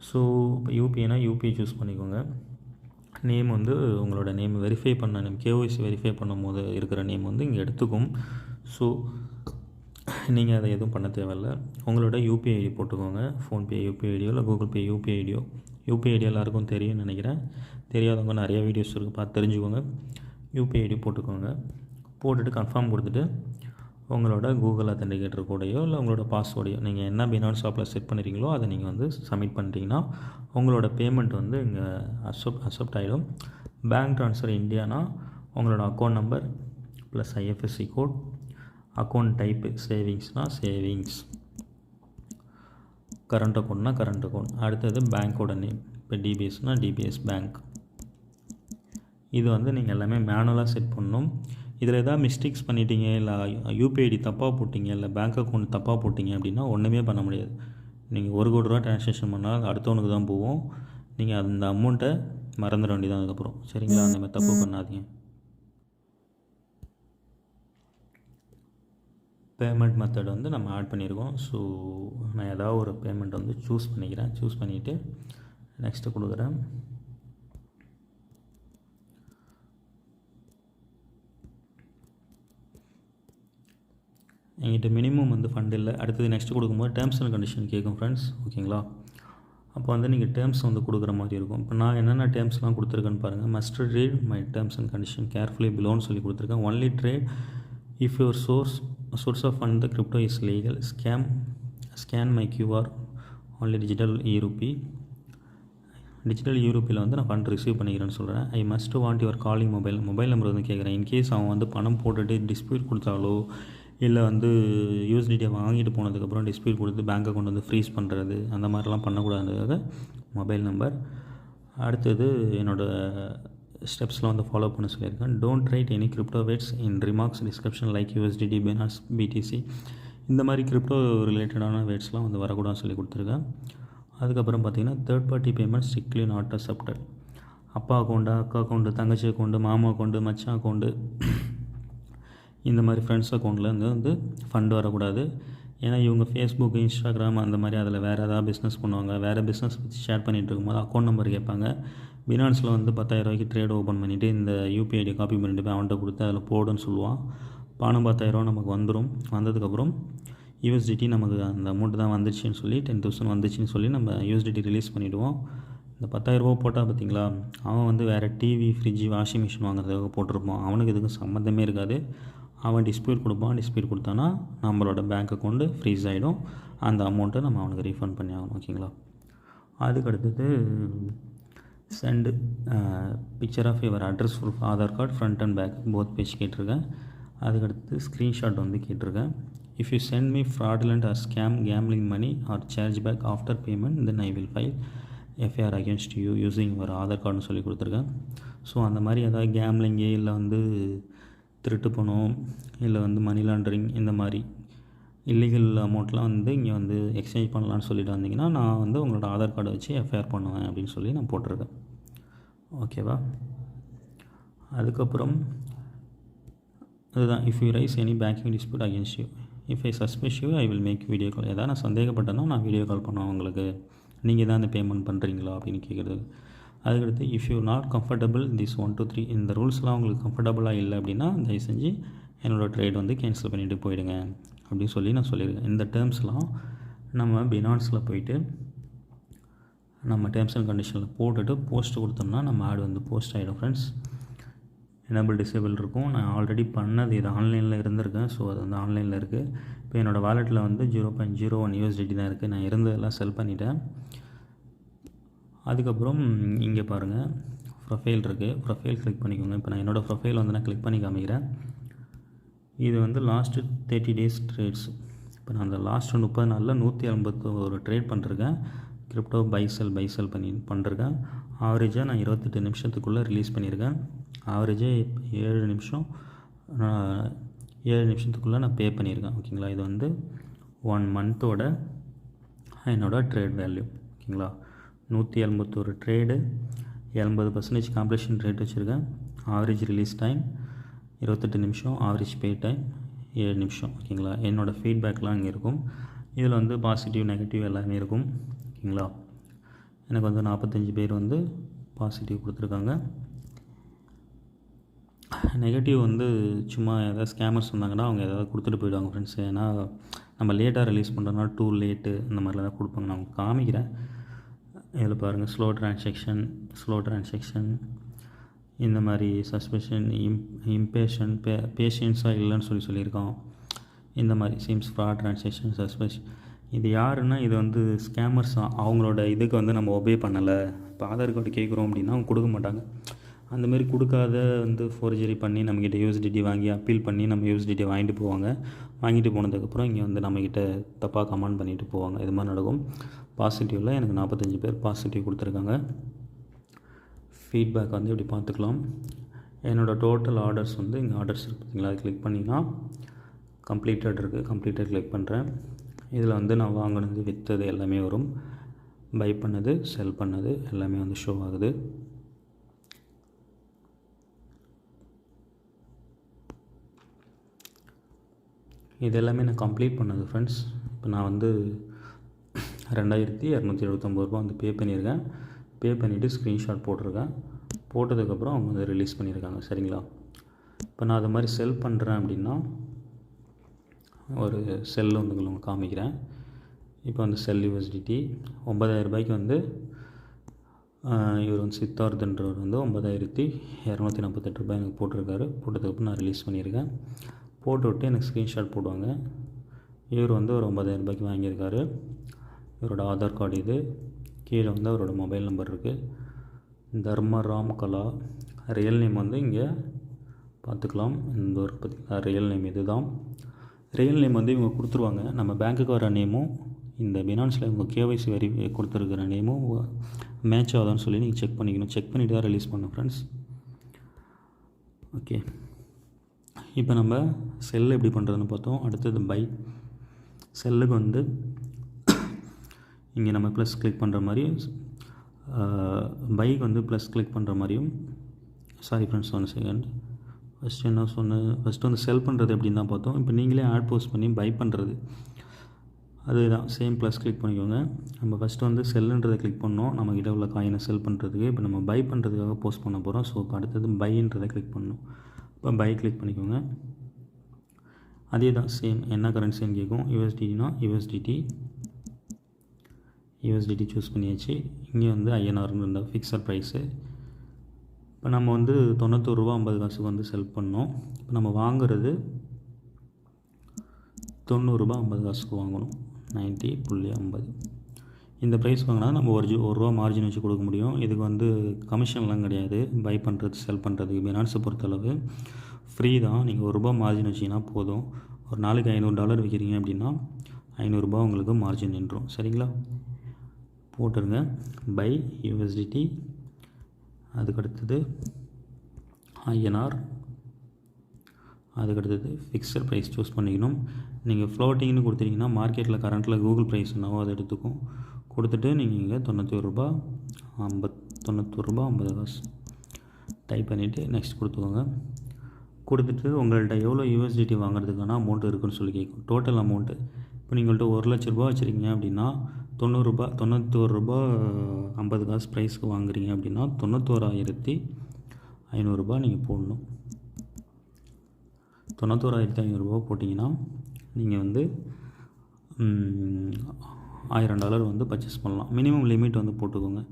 [SPEAKER 1] ஸோ இப்போ யூபிஐனா யூபிஐ சூஸ் பண்ணிக்கோங்க. நேம் வந்து உங்களோட நேம் வெரிஃபை பண்ண நேம், KYC வெரிஃபை பண்ணும் போது இருக்கிற நேம் வந்து இங்கே எடுத்துக்கும். ஸோ நீங்கள் அதை எதுவும் பண்ண தேவையில்லை. உங்களோட யூபிஐ ஐடி போட்டுக்கோங்க. ஃபோன்பே யூபிஐ ஐடியோ இல்லை கூகுள் பே யூபிஐ ஐடியோ. யூபிஐ ஐடி எல்லாருக்கும் தெரியும்னு நினைக்கிறேன். தெரியாதவங்க நிறையா வீடியோஸ் இருக்குது, பார்த்து தெரிஞ்சுக்கோங்க. யூபிஐ ஐடி போட்டுக்கோங்க. போட்டுட்டு கன்ஃபார்ம் கொடுத்துட்டு உங்களோட கூகுள் அத்தென்டிகேட்டர் கூடயோ இல்லை உங்களோட பாஸ்வேர்டையோ நீங்கள் என்ன பினான்ஸ் ஷாப்பில் செட் பண்ணிக்கிறீங்களோ அதை நீங்கள் வந்து சப்மிட் பண்ணிட்டீங்கன்னா உங்களோட பேமெண்ட் வந்து இங்கே அக்செப்ட் ஆகிடும். பேங்க் ட்ரான்ஸ்ஃபர் இந்தியானா உங்களோட account number plus IFSC code, account type சேவிங்ஸ்னால் சேவிங்ஸ், கரண்ட் அக்கௌண்ட்னா கரண்ட் அக்கௌண்ட், அடுத்தது பேங்க்கோட நேம், இப்போ DBSனால் DBS பேங்க். இது வந்து நீங்கள் எல்லாமே மேனுவலாக செட் பண்ணணும். இதில் எதாவது மிஸ்டேக்ஸ் பண்ணிட்டீங்க, இல்லை யூபிஐ ஐடி தப்பாக போட்டிங்க, இல்லை பேங்க் அக்கௌண்ட் தப்பாக போட்டிங்க அப்படின்னா ஒன்றுமே பண்ண முடியாது. நீங்கள் 1 கோடி ரூபா ட்ரான்சாக்ஷன் பண்ணால் அது அடுத்தவனுக்கு தான் போகும். நீங்கள் அந்த அமௌண்ட்டை மறந்துட வேண்டியதான் அதுக்கப்புறம். சரிங்களா? அந்த மாதிரி தப்பு பண்ணாதீங்க. பேமெண்ட் மெத்தட் வந்து நம்ம ஆட் பண்ணியிருக்கோம். ஸோ நான் ஏதாவது ஒரு பேமெண்ட் வந்து சூஸ் பண்ணிக்கிறேன். சூஸ் பண்ணிவிட்டு நெக்ஸ்ட்டு கொடுக்குறேன். என்கிட்ட மினிமம் வந்து ஃபண்ட் இல்லை. அடுத்தது நெக்ஸ்ட்டு கொடுக்கும்போது டேர்ம்ஸ் அண்ட் கண்டிஷன் கேட்கும் ஃப்ரெண்ட்ஸ். ஓகேங்களா? அப்போ வந்து நீங்கள் டேர்ம்ஸ் வந்து கொடுக்குற மாதிரி இருக்கும். இப்போ நான் என்னென்ன டேர்ம்ஸ்லாம் கொடுத்துருக்கேன்னு பாருங்கள். Must read my terms and condition carefully பிலோன்னு சொல்லி கொடுத்துருக்கேன். Only trade if your source of fund the crypto is legal. Scan my QR only digital E-ரூபி. டிஜிட்டல் E-ரூபியில் வந்து நான் ஃபண்ட் ரிசீவ் பண்ணிக்கிறேன்னு சொல்கிறேன். I must want your calling mobile number வந்து கேட்குறேன். இன்கேஸ் அவன் வந்து பணம் போட்டுட்டு டிஸ்பியூட் கொடுத்தாலோ இல்லை வந்து USDT வாங்கிட்டு போனதுக்கப்புறம் டிஸ்பியூட் கொடுத்து பேங்க் அக்கௌண்ட் வந்து ஃப்ரீஸ் பண்ணுறது அந்த மாதிரிலாம் பண்ணக்கூடாதுக்காக மொபைல் நம்பர். அடுத்தது என்னோடய ஸ்டெப்ஸ்லாம் வந்து ஃபாலோ பண்ண சொல்லியிருக்கேன். Don't write any crypto words in remarks description like USDT, Binance, BTC இந்த மாதிரி கிரிப்டோ ரிலேட்டடான வேர்ட்ஸ்லாம் வந்து வரக்கூடாதுன்னு சொல்லி கொடுத்துருக்கேன். அதுக்கப்புறம் பார்த்திங்கன்னா third party payment strictly not accepted. அப்பா அக்கௌண்ட்டு, அக்கா அக்கௌண்ட்டு, தங்கச்சி அக்கௌண்ட்டு, மாமா அக்கௌண்ட்டு, மச்சான் அக்கௌண்ட்டு, இந்த மாதிரி ஃப்ரெண்ட்ஸ் அக்கௌண்ட்லேருந்து வந்து ஃபண்டு வரக்கூடாது. ஏன்னா இவங்க ஃபேஸ்புக், இன்ஸ்டாகிராம் அந்த மாதிரி அதில் வேறு ஏதாவது பிஸ்னஸ் பண்ணுவாங்க. வேறு பிஸ்னஸ் பற்றி ஷேர் பண்ணிகிட்டு இருக்கும்போது அக்கௌண்ட் நம்பர் கேட்பாங்க. பினான்ஸில் வந்து 10,000 ரூபாய்க்கு ட்ரேட் ஓப்பன் பண்ணிவிட்டு இந்த UPI ஐடி காப்பி பண்ணிட்டு போய் அவன்கிட்ட கொடுத்து அதில் போடுன்னு சொல்லுவான். பணம் 10,000 ரூபா நமக்கு வந்துடும். வந்ததுக்கப்புறம் USDT நமக்கு அந்த அமௌண்ட்டு தான் வந்துச்சுன்னு சொல்லி 10,000 வந்துச்சுன்னு சொல்லி நம்ம USDT ரிலீஸ் பண்ணிவிடுவோம். இந்த 10,000 ரூபா போட்டால் பார்த்திங்களா, அவன் வந்து வேறு டிவி, ஃப்ரிட்ஜு, வாஷிங் மிஷின் வாங்குறதுக்காக போட்டிருப்பான். அவனுக்கு இதுக்கும் சம்மந்தமே இருக்காது. அவன் டிஸ்பியூட் கொடுப்பான். டிஸ்பியூட் கொடுத்தானா நம்மளோட பேங்க் அக்கௌண்ட்டு ஃப்ரீஸ் ஆகிடும். அந்த அமௌண்ட்டை நம்ம அவனுக்கு ரீஃபண்ட் பண்ணி ஆகணும். ஓகேங்களா? அதுக்கடுத்தது send picture of your address proof, Aadhaar card front and back both page கேட்டிருக்கேன். அதுக்கடுத்து ஸ்க்ரீன்ஷாட் வந்து கேட்டிருக்கேன். If you sent me fraudulent or scam gambling money or charge back after payment then I will file FIR against you using your Aadhaar கார்டுன்னு சொல்லி கொடுத்துருக்கேன். So அந்த மாதிரி ஏதாவது கேம்லிங்கு இல்லை வந்து திருட்டு பணம் இல்லை வந்து மணி லாண்டரிங் இந்த மாதிரி இல்லீகல் அமௌண்ட்லாம் வந்து இங்கே வந்து எக்ஸ்சேஞ்ச் பண்ணலான்னு சொல்லிட்டு வந்தீங்கன்னா நான் வந்து உங்களோட ஆதார் கார்டை வச்சு எஃப்ஐஆர் பண்ணுவேன் அப்படின்னு சொல்லி நான் போட்டிருக்கேன். ஓகேவா? அதுக்கப்புறம் அதுதான், if you raise any banking dispute against you, if I suspect you I will make video call. ஏதாவது நான் சந்தேகப்பட்டேன்னா நான் வீடியோ கால் பண்ணுவேன் உங்களுக்கு, நீங்கள் தான் இந்த பேமெண்ட் பண்ணுறீங்களா அப்படின்னு கேட்குறது. அதுக்கடுத்து if you not comfortable this 1 2 3, இந்த ரூல்ஸ்லாம் உங்களுக்கு கம்ஃபர்டபுளாக இல்லை அப்படின்னா தயவு செஞ்சு என்னோடய ட்ரேட் வந்து கேன்சல் பண்ணிவிட்டு போயிடுங்க அப்படின்னு சொல்லி நான் சொல்லியிருக்கேன். இந்த டேர்ம்ஸ்லாம் நம்ம பினான்ஸில் போயிட்டு நம்ம டேர்ம்ஸ் அண்ட் கண்டிஷனில் போட்டுட்டு போஸ்ட் கொடுத்தோம்னா நம்ம ஆடு வந்து போஸ்ட் ஆகிடும் ஃப்ரெண்ட்ஸ். எனேபிள் டிசேபிள் இருக்கும். நான் ஆல்ரெடி பண்ணது இது ஆன்லைனில் இருந்திருக்கேன். ஸோ அது வந்து ஆன்லைனில் இருக்குது. இப்போ என்னோடய வாலெட்டில் வந்து 0.01 USDT தான் இருக்குது. நான் இருந்ததெல்லாம் செல் பண்ணிட்டேன். அதுக்கப்புறம் இங்கே பாருங்கள் ப்ரொஃபைல் இருக்குது. ப்ரொஃபைல் கிளிக் பண்ணிக்கோங்க. இப்போ நான் என்னோடய ப்ரொஃபைல் வந்து நான் கிளிக் பண்ணி காமிக்கிறேன். இது வந்து லாஸ்ட்டு 30 days ட்ரேட்ஸ். இப்போ நான் அந்த லாஸ்ட்டு 30 நாளில் 181 ட்ரேட் பண்ணிருக்கேன். கிரிப்டோ பை செல் பண்ணிருக்கேன். ஆவரேஜாக நான் 28 நிமிஷத்துக்குள்ளே ரிலீஸ் பண்ணியிருக்கேன். ஆவரேஜாக 7 நிமிஷத்துக்குள்ளே நான் பே பண்ணியிருக்கேன். ஓகேங்களா? இது வந்து 1 மந்த்தோட என்னோடய ட்ரேட் வேல்யூ. ஓகேங்களா? 181 ட்ரேடு, 80% காம்ப்ளீஷன் ரேட் வச்சுருக்கேன். ஆவரேஜ் ரிலீஸ் டைம் 28 நிமிஷம், ஆவரேஜ் பே டைம் 7 நிமிஷம். ஓகேங்களா? என்னோடய ஃபீட்பேக்லாம் இங்கே இருக்கும். இதில் வந்து பாசிட்டிவ் நெகட்டிவ் எல்லாமே இருக்கும். ஓகேங்களா? எனக்கு வந்து 45 பேர் வந்து பாசிட்டிவ் கொடுத்துருக்காங்க. நெகட்டிவ் வந்து சும்மா ஏதாவது ஸ்கேமர்ஸ் வந்தாங்கன்னா அவங்க ஏதாவது கொடுத்துட்டு போயிடுவாங்க ஃப்ரெண்ட்ஸ். ஏன்னா நம்ம லேட்டாக ரிலீஸ் பண்ணுறதுனால டூ லேட்டு அந்த மாதிரிலாம் தான் கொடுப்பாங்க. நான் காமிக்கிறேன். இதில் பாருங்கள் ஸ்லோ ட்ரான்சாக்ஷன் இந்த மாதிரி சஸ்பெஷன், பேஷன்ஸாக இல்லைன்னு சொல்லியிருக்கோம். இந்த மாதிரி சீம்ஸ் ஃப்ராட் ட்ரான்சாக்ஷன் சஸ்பெஷன். இது யாருன்னா இது வந்து ஸ்கேமர்ஸ் தான். அவங்களோட இதுக்கு வந்து நம்ம ஒபே பண்ணலை. இப்போ ஆதார் கார்டு கேட்குறோம் அப்படின்னா அவங்க கொடுக்க மாட்டாங்க. அந்தமாரி கொடுக்காத வந்து ஃபோர்ஜரி பண்ணி நம்மக்கிட்ட USDT வாங்கி அப்பீல் பண்ணி நம்ம USDT வாங்கிட்டு போவாங்க. வாங்கிட்டு போனதுக்கப்புறம் இங்கே வந்து நம்மக்கிட்ட தப்பாக கமெண்ட் பண்ணிவிட்டு போவாங்க. இது மாதிரி நடக்கும். பாசிட்டிவில் எனக்கு 45 பேர் பாசிட்டிவ் கொடுத்துருக்காங்க. ஃபீட்பேக் வந்து இப்படி பார்த்துக்கலாம். என்னோடய டோட்டல் ஆர்டர்ஸ் வந்து இங்கே ஆர்டர்ஸ் இருக்குது பார்த்தீங்களா? அது கிளிக் பண்ணிங்கன்னா கம்ப்ளீட்டட் இருக்குது. கம்ப்ளீட்டட் கிளிக் பண்ணுறேன். இதில் வந்து நான் வாங்கினது விற்றது எல்லாமே வரும். பை பண்ணது செல் பண்ணது எல்லாமே வந்து ஷோ ஆகுது. இது எல்லாமே நான் கம்ப்ளீட் பண்ணது ஃப்ரெண்ட்ஸ். இப்போ நான் வந்து 2279 ரூபா வந்து பே பண்ணியிருக்கேன். பே பண்ணிவிட்டு ஸ்க்ரீன்ஷாட் போட்டிருக்கேன். போட்டதுக்கப்புறம் அவங்க வந்து ரிலீஸ் பண்ணியிருக்காங்க. சரிங்களா? இப்போ நான் அது மாதிரி செல் பண்ணுறேன் அப்படின்னா ஒரு செல்லு வந்து உங்களுக்கு காமிக்கிறேன். இப்போ வந்து செல் USDT 9000 ரூபாய்க்கு வந்து இவர் வந்து சித்தார்த்ன்றவர் வந்து 9248 ரூபாய் எனக்கு போட்டிருக்காரு. போட்டதுக்கப்புறம் நான் ரிலீஸ் பண்ணியிருக்கேன். போட்டு விட்டு எனக்கு ஸ்க்ரீன்ஷாட் போடுவாங்க. இவர் வந்து ஒரு 9000 ரூபாய்க்கு வாங்கியிருக்காரு. இவரோட ஆதார் கார்டு இது. கீழே வந்து அவரோட மொபைல் நம்பர் இருக்குது. தர்மராம் கலா. ரியல் நேம் வந்து இங்கே பார்த்துக்கலாம். இந்த ஒரு பார்த்திங்களா ரியல் நேம் இது தான். ரியல் நேம் வந்து இவங்க கொடுத்துருவாங்க. நம்ம பேங்க்குக்கு வர நேமும் இந்த பினான்ஸில் இவங்க KYC கொடுத்துருக்கிற நேமும் மேட்ச் ஆகுதான்னு சொல்லி நீங்கள் செக் பண்ணிக்கணும். செக் பண்ணிவிட்டு தான் ரிலீஸ் பண்ணணும் ஃப்ரெண்ட்ஸ். ஓகே, இப்போ நம்ம செல் எப்படி பண்ணுறதுன்னு பார்த்தோம். அடுத்தது பை. செல்லுக்கு வந்து இங்கே நம்ம ப்ளஸ் கிளிக் பண்ணுற மாதிரியும் பைக்கு வந்து ப்ளஸ் கிளிக் பண்ணுற மாதிரியும். Sorry friends, 1 second. ஃபஸ்ட்டு என்ன சொன்னேன், ஃபஸ்ட்டு வந்து செல் பண்ணுறது எப்படின்னு தான் பார்த்தோம். இப்போ நீங்களே ஆட் போஸ்ட் பண்ணி பை பண்ணுறது அதுதான். சேம் ப்ளஸ் கிளிக் பண்ணிக்கோங்க. நம்ம ஃபஸ்ட்டு வந்து செல்லுன்றதை கிளிக் பண்ணோம் நம்மக்கிட்ட உள்ள காயினை செல் பண்ணுறதுக்கு. இப்போ நம்ம பை பண்ணுறதுக்காக போஸ்ட் பண்ண போகிறோம். ஸோ இப்போ அடுத்தது பைன்றதை கிளிக் பண்ணணும். இப்போ பை கிளிக் பண்ணிக்கோங்க. அதே தான் சேம். என்ன கரன்சின்னு கேட்கும். USDனா USDT சூஸ் பண்ணியாச்சு. இங்கே வந்து INRன்னு இருந்தால் ஃபிக்ஸட் ப்ரைஸு. இப்போ நம்ம வந்து 91 ரூபா 50 காசுக்கு வந்து செல் பண்ணோம். இப்போ நம்ம வாங்குறது 90 ரூபா 50 காசுக்கு வாங்கணும். 90.50 இந்த ப்ரைஸ் வாங்கினா நம்ம ஒரு ரூபா மார்ஜின் வச்சு கொடுக்க முடியும். இதுக்கு வந்து கமிஷன்லாம் கிடையாது. பை பண்ணுறது செல் பண்ணுறதுக்கு பினான்ஸை பொறுத்தளவு ஃப்ரீ தான். நீங்கள் ஒரு ரூபா மார்ஜின் வச்சிங்கன்னா போதும். ஒரு நாளைக்கு $500 விற்கிறீங்க அப்படின்னா 500 ரூபா உங்களுக்கு மார்ஜின் நின்றும். சரிங்களா? போட்டுருங்க பை USDT. அதுக்கடுத்தது அதுக்கடுத்தது ஃபிக்ஸட் ப்ரைஸ் சூஸ் பண்ணிக்கணும். நீங்கள் ஃப்ளோட்டிங்னு கொடுத்துட்டிங்கன்னா மார்க்கெட்டில் கரண்ட்டில் கூகுள் ப்ரைஸ் என்னவோ அதை எடுத்துக்கும். கொடுத்துட்டு நீங்கள் இங்கே $91.50 டைப் பண்ணிவிட்டு நெக்ஸ்ட் கொடுத்துக்கோங்க. கொடுத்துட்டு உங்கள்கிட்ட எவ்வளோ யூஎஸ்டிடி வாங்குறதுக்கான அமௌண்ட் இருக்குதுன்னு சொல்லி கேட்கும். டோட்டல் அமௌண்ட்டு இப்போ நீங்கள்கிட்ட $1,00,000 வச்சுருக்கீங்க அப்படின்னா $91.50 ப்ரைஸ்க்கு வாங்குறீங்க அப்படின்னா $91,500 நீங்கள் போடணும். $91,500 போட்டிங்கன்னா நீங்கள் வந்து $1,000 வந்து பர்ச்சேஸ் பண்ணலாம். மினிமம் லிமிட் வந்து போட்டுக்கோங்க.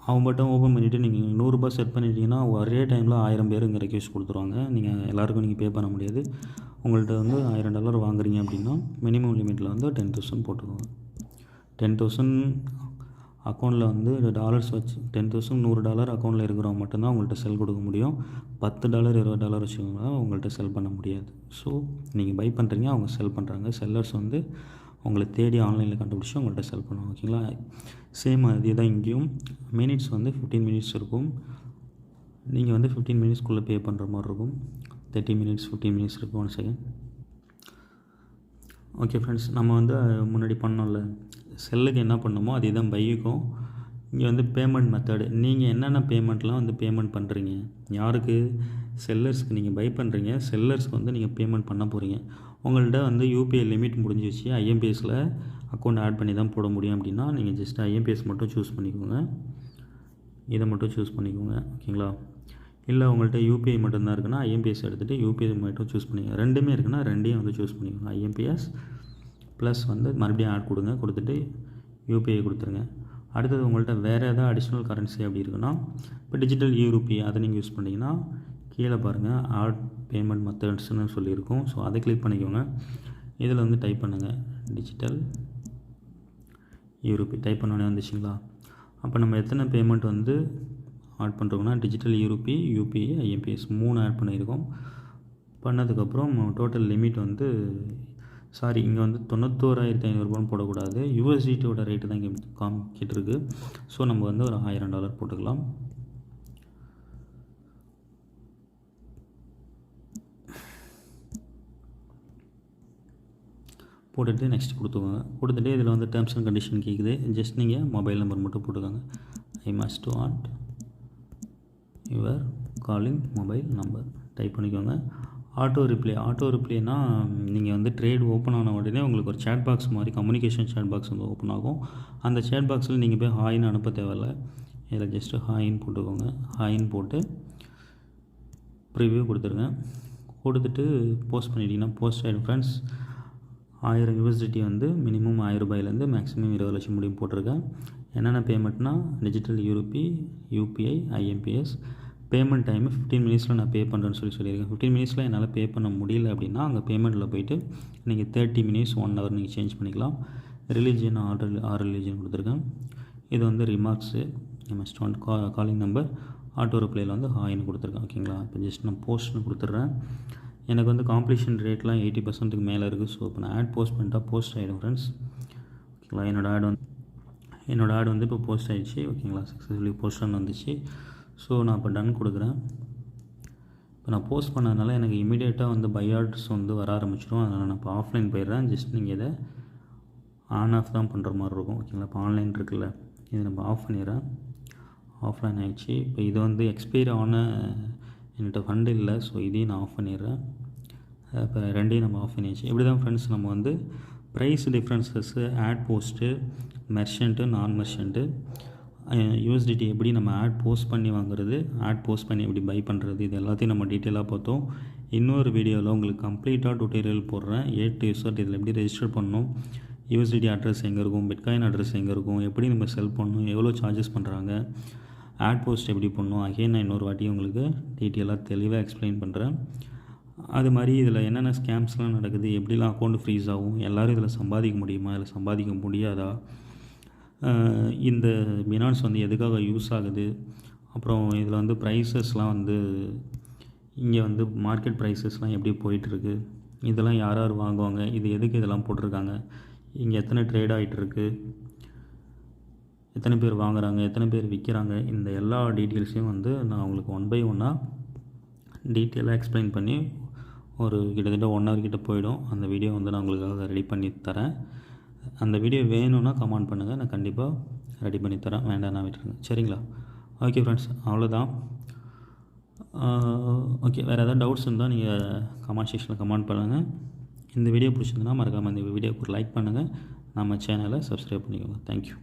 [SPEAKER 1] அவங்க மட்டும் ஓப்பன் பண்ணிவிட்டு நீங்கள் $100 செட் பண்ணிட்டீங்கன்னா ஒரே டைமில் 1000 பேர் இங்கே ரெக்வெஸ்ட் கொடுத்துருவாங்க. நீங்கள் எல்லாேருக்கும் நீங்கள் பே பண்ண முடியாது. உங்கள்கிட்ட வந்து $1,000 வாங்குறீங்க அப்படின்னா மினிமம் லிமிட்டில் வந்து 10,000 போட்டுக்கோங்க. 10,000 அக்கௌண்ட்டில் வந்து டாலர்ஸ் வச்சு $10,100 அக்கௌண்ட்டில் இருக்கிறவங்க மட்டும்தான் உங்கள்கிட்ட செல் கொடுக்க முடியும். $10 $20 வச்சுக்கோங்க உங்கள்கிட்ட செல் பண்ண முடியாது. ஸோ நீங்கள் பை பண்ணுறீங்க, அவங்க செல் பண்ணுறாங்க. செல்லர்ஸ் வந்து உங்களை தேடி ஆன்லைனில் கண்டுபிடிச்சி உங்கள்கிட்ட செல் பண்ணுவாங்க. ஓகேங்களா? சேம் அதே தான் இங்கேயும். மினிட்ஸ் வந்து 15 மினிட்ஸ் இருக்கும். நீங்கள் வந்து 15 மினிட்ஸ்க்குள்ளே பே பண்ணுற மாதிரி இருக்கும். 30 மினிட்ஸ் 15 மினிட்ஸ் இருக்கும். 1 செகண்ட். ஓகே ஃப்ரெண்ட்ஸ், நம்ம வந்து முன்னாடி பண்ணோம்ல செல்லுக்கு என்ன பண்ணணுமோ அதே தான் பைக்கும். இங்கே வந்து பேமெண்ட் மெத்தடு நீங்கள் என்னென்ன பேமெண்ட்லாம் வந்து பேமெண்ட் பண்ணுறீங்க, யாருக்கு? செல்லர்ஸ்க்கு நீங்கள் பை பண்ணுறீங்க. செல்லர்ஸ்க்கு வந்து நீங்கள் பேமெண்ட் பண்ண போகிறீங்க. உங்கள்கிட்ட வந்து யூபிஐ லிமிட் முடிஞ்சிச்சு, ஐஎம்பிஎஸில் அக்கௌண்ட் ஆட் பண்ணி தான் போட முடியும் அப்படின்னா நீங்கள் ஜஸ்ட் ஐஎம்பிஎஸ் மட்டும் சூஸ் பண்ணிக்கோங்க. இதை மட்டும் சூஸ் பண்ணிக்கோங்க. ஓகேங்களா? இல்லை உங்கள்கிட்ட யூபிஐ மட்டும்தான் இருக்குன்னா ஐஎம்பிஎஸ் எடுத்துகிட்டு யூபிஐ மட்டும் சூஸ் பண்ணிக்கோங்க. ரெண்டுமே இருக்குன்னா ரெண்டையும் வந்து சூஸ் பண்ணிக்கோங்க. ஐஎம்பிஎஸ் ப்ளஸ் வந்து மறுபடியும் ஆட் கொடுங்க. கொடுத்துட்டு யூபிஐ கொடுத்துருங்க. அடுத்தது உங்கள்கிட்ட வேறு எதாவது அடிஷ்னல் கரன்சி அப்படி இருக்குன்னா இப்போ டிஜிட்டல் யூரூபி அதை நீங்கள் யூஸ் பண்ணிங்கன்னா கீழே பாருங்கள் ஆட் பேமெண்ட் மெத்தட்ஸ்னு சொல்லியிருக்கோம். ஸோ அதை கிளிக் பண்ணிக்கோங்க. இதில் வந்து டைப் பண்ணுங்கள் டிஜிட்டல் யூரூபி. டைப் பண்ணோன்னே வந்துச்சுங்களா? அப்போ நம்ம எத்தனை பேமெண்ட் வந்து ஆட் பண்ணுறோம்னா டிஜிட்டல் யூரூபி, யூபிஐ, ஐஎம்பிஎஸ் 3 ஆட் பண்ணியிருக்கோம். பண்ணதுக்கப்புறம் டோட்டல் லிமிட் வந்து இங்கே வந்து $91,500 போடக்கூடாது. யூஎஸ்டிடியோட ரேட்டு தான் இங்கே காமிக்கிட்டு. ஸோ நம்ம வந்து ஒரு $1,000 போட்டுக்கலாம். போட்டுட்டு நெக்ஸ்ட் கொடுத்துக்கோங்க. கொடுத்துட்டு இதில் வந்து டேர்ம்ஸ் அண்ட் கண்டிஷன் கேட்குது. ஜஸ்ட் நீங்கள் மொபைல் நம்பர் மட்டும் போட்டுக்கோங்க. ஐ must want your calling mobile number type பண்ணிக்கோங்க. ஆட்டோ ரிப்ளைனா நீங்கள் வந்து ட்ரேட் ஓப்பன் ஆன உடனே உங்களுக்கு ஒரு சேட் பாக்ஸ் மாதிரி கம்யூனிகேஷன் சேட் பாக்ஸ் வந்து ஓப்பன் ஆகும். அந்த சேட் பாக்ஸில் நீங்கள் போய் ஹாய்னு அனுப்ப தேவையில்லை. இதில் ஜஸ்ட்டு ஹாய்னு போட்டுக்கோங்க. ஹாய்னு போட்டு ப்ரிவ்யூ கொடுத்துருங்க. கொடுத்துட்டு போஸ்ட் பண்ணிட்டீங்கன்னா போஸ்ட் ஆகிடும் ஃப்ரெண்ட்ஸ். 1000 யூஎஸ்டிடி வந்து மினிமம் $1000 மேக்ஸிமம் 20 லட்சம் முடியும் போட்டிருக்கேன். என்னென்ன பேமெண்ட்னா டிஜிட்டல் யூரூபி, யூபிஐ, ஐஎம்பிஎஸ். பேமெண்ட் டைமு 15 மினிட்ஸில் நான் பே பண்ணுறேன்னு சொல்லியிருக்கேன். 15 மினிட்ஸில் என்னால் பே பண்ண முடியல அப்படின்னா அங்கே பேமெண்ட்டில் போய்ட்டு நீங்கள் 30 மினிட்ஸ் 1 ஹவர் நீங்கள் சேஞ்ச் பண்ணிக்கலாம். ரிலீஜியன் ஆர் ரிலீஜியன் கொடுத்துருக்கேன். இது வந்து remarks. Must want calling number. Auto ரிப்ளையில் வந்து ஹாய்னு கொடுத்துருக்கேன். ஓகேங்களா? இப்போ ஜஸ்ட் நான் போஸ்ட்னு கொடுத்துட்றேன். எனக்கு வந்து காம்ப்ளீஷன் ரேட்லாம் 80%க்கு மேலே இருக்குது. ஸோ இப்போ நான் ஆட் போஸ்ட் பண்ணிட்டா போஸ்ட் ஆகிடும் ஃப்ரெண்ட்ஸ். ஓகேங்களா? என்னோடய ஆட் வந்து இப்போ போஸ்ட் ஆகிடுச்சு. ஓகேங்களா? சக்ஸஸ்ஃபுல்லி போஸ்ட்னு வந்துச்சு. ஸோ நான் இப்போ டன் கொடுக்குறேன். இப்போ நான் போஸ்ட் பண்ணதுனால எனக்கு இமீடியட்டாக வந்து பை ஆர்டர்ஸ் வந்து வர ஆரம்பிச்சிடும். அதனால் நான் இப்போ ஆஃப்லைன் போயிடுறேன். ஜஸ்ட் நீங்கள் இதை ஆன் ஆஃப் தான் பண்ணுற மாதிரி இருக்கும். ஓகேங்களா? இப்போ ஆன்லைன் இருக்குல்ல, இதை நம்ம ஆஃப் பண்ணிடுறேன். ஆஃப்லைன் ஆகிடுச்சு. இப்போ இது வந்து எக்ஸ்பைரி ஆன என்கிட்ட ஃபண்டு இல்லை. ஸோ இதையும் நான் ஆஃப் பண்ணிடுறேன். இப்போ ரெண்டையும் நம்ம ஆஃப் பண்ணியாச்சு. இப்படி தான் ஃப்ரெண்ட்ஸ் நம்ம வந்து ப்ரைஸ் டிஃப்ரென்சஸ்ஸு, ஆட் போஸ்ட்டு, மெர்ஷன்ட்டு, நான் மெர்ஷன்ட்டு, யூஎஸ்டிடி எப்படி நம்ம ஆட் போஸ்ட் பண்ணி வாங்குறது, ஆட் போஸ்ட் பண்ணி எப்படி பை பண்ணுறது, இது எல்லாத்தையும் நம்ம டீட்டெயிலாக பார்த்தோம். இன்னொரு வீடியோவில் உங்களுக்கு கம்ப்ளீட்டாக டியூட்டோரியல் போடுறேன். A to Z இதில் எப்படி ரெஜிஸ்டர் பண்ணணும், யூஎஸ்டிடி அட்ரஸ் எங்கே இருக்கும், பிட்காயின் அட்ரஸ் எங்கே இருக்கும், எப்படி நம்ம செல் பண்ணணும், எவ்வளோ சார்ஜஸ் பண்ணுறாங்க, ஆட் போஸ்ட் எப்படி பண்ணணும், அகைன் நான் இன்னொரு வாட்டி உங்களுக்கு டீட்டெயிலாக தெளிவாக எக்ஸ்பிளைன் பண்ணுறேன். அது மாதிரி இதில் என்னென்ன ஸ்கேம்ஸ்லாம் நடக்குது, எப்படிலாம் அக்கௌண்ட் ஃப்ரீஸ் ஆகும், எல்லோரும் இதில் சம்பாதிக்க முடியுமா, இதில் சம்பாதிக்க முடியாதா, இந்த பினான்ஸ் வந்து எதுக்காக யூஸ் ஆகுது, அப்புறம் இதில் வந்து ப்ரைஸஸ்லாம் வந்து இங்கே வந்து மார்க்கெட் ப்ரைஸஸ்லாம் எப்படி போயிட்டுருக்கு, இதெல்லாம் யார் யார் வாங்குவாங்க, இது எதுக்கு இதெல்லாம் போட்டிருக்காங்க, இங்கே எத்தனை ட்ரேட் ஆகிட்டுருக்கு, எத்தனை பேர் வாங்குகிறாங்க, எத்தனை பேர் விற்கிறாங்க, இந்த எல்லா டீட்டெயில்ஸையும் வந்து நான் உங்களுக்கு 1 by 1 டீட்டெயிலாக எக்ஸ்பிளைன் பண்ணி ஒரு கிட்டத்தட்ட 1 hour கிட்ட போயிடும். அந்த வீடியோ வந்து நான் உங்களுக்காக ரெடி பண்ணி தரேன். அந்த வீடியோ வேணும்னா கமெண்ட் பண்ணுங்கள், நான் கண்டிப்பாக ரெடி பண்ணி தரேன். வேண்டாம்னா விட்டுருங்க. சரிங்களா? ஓகே ஃப்ரெண்ட்ஸ், அவ்வளோதான். ஓகே, வேறு ஏதாவது டவுட்ஸ் இருந்தால் நீங்கள் கமெண்ட் செக்ஷனில் கமெண்ட் பண்ணுங்கள். இந்த வீடியோ பிடிச்சிருந்துன்னா மறக்காமல் இந்த வீடியோக்கு ஒரு லைக் பண்ணுங்கள். நம்ம சேனலை சப்ஸ்கிரைப் பண்ணிக்கோங்க. தேங்க்யூ.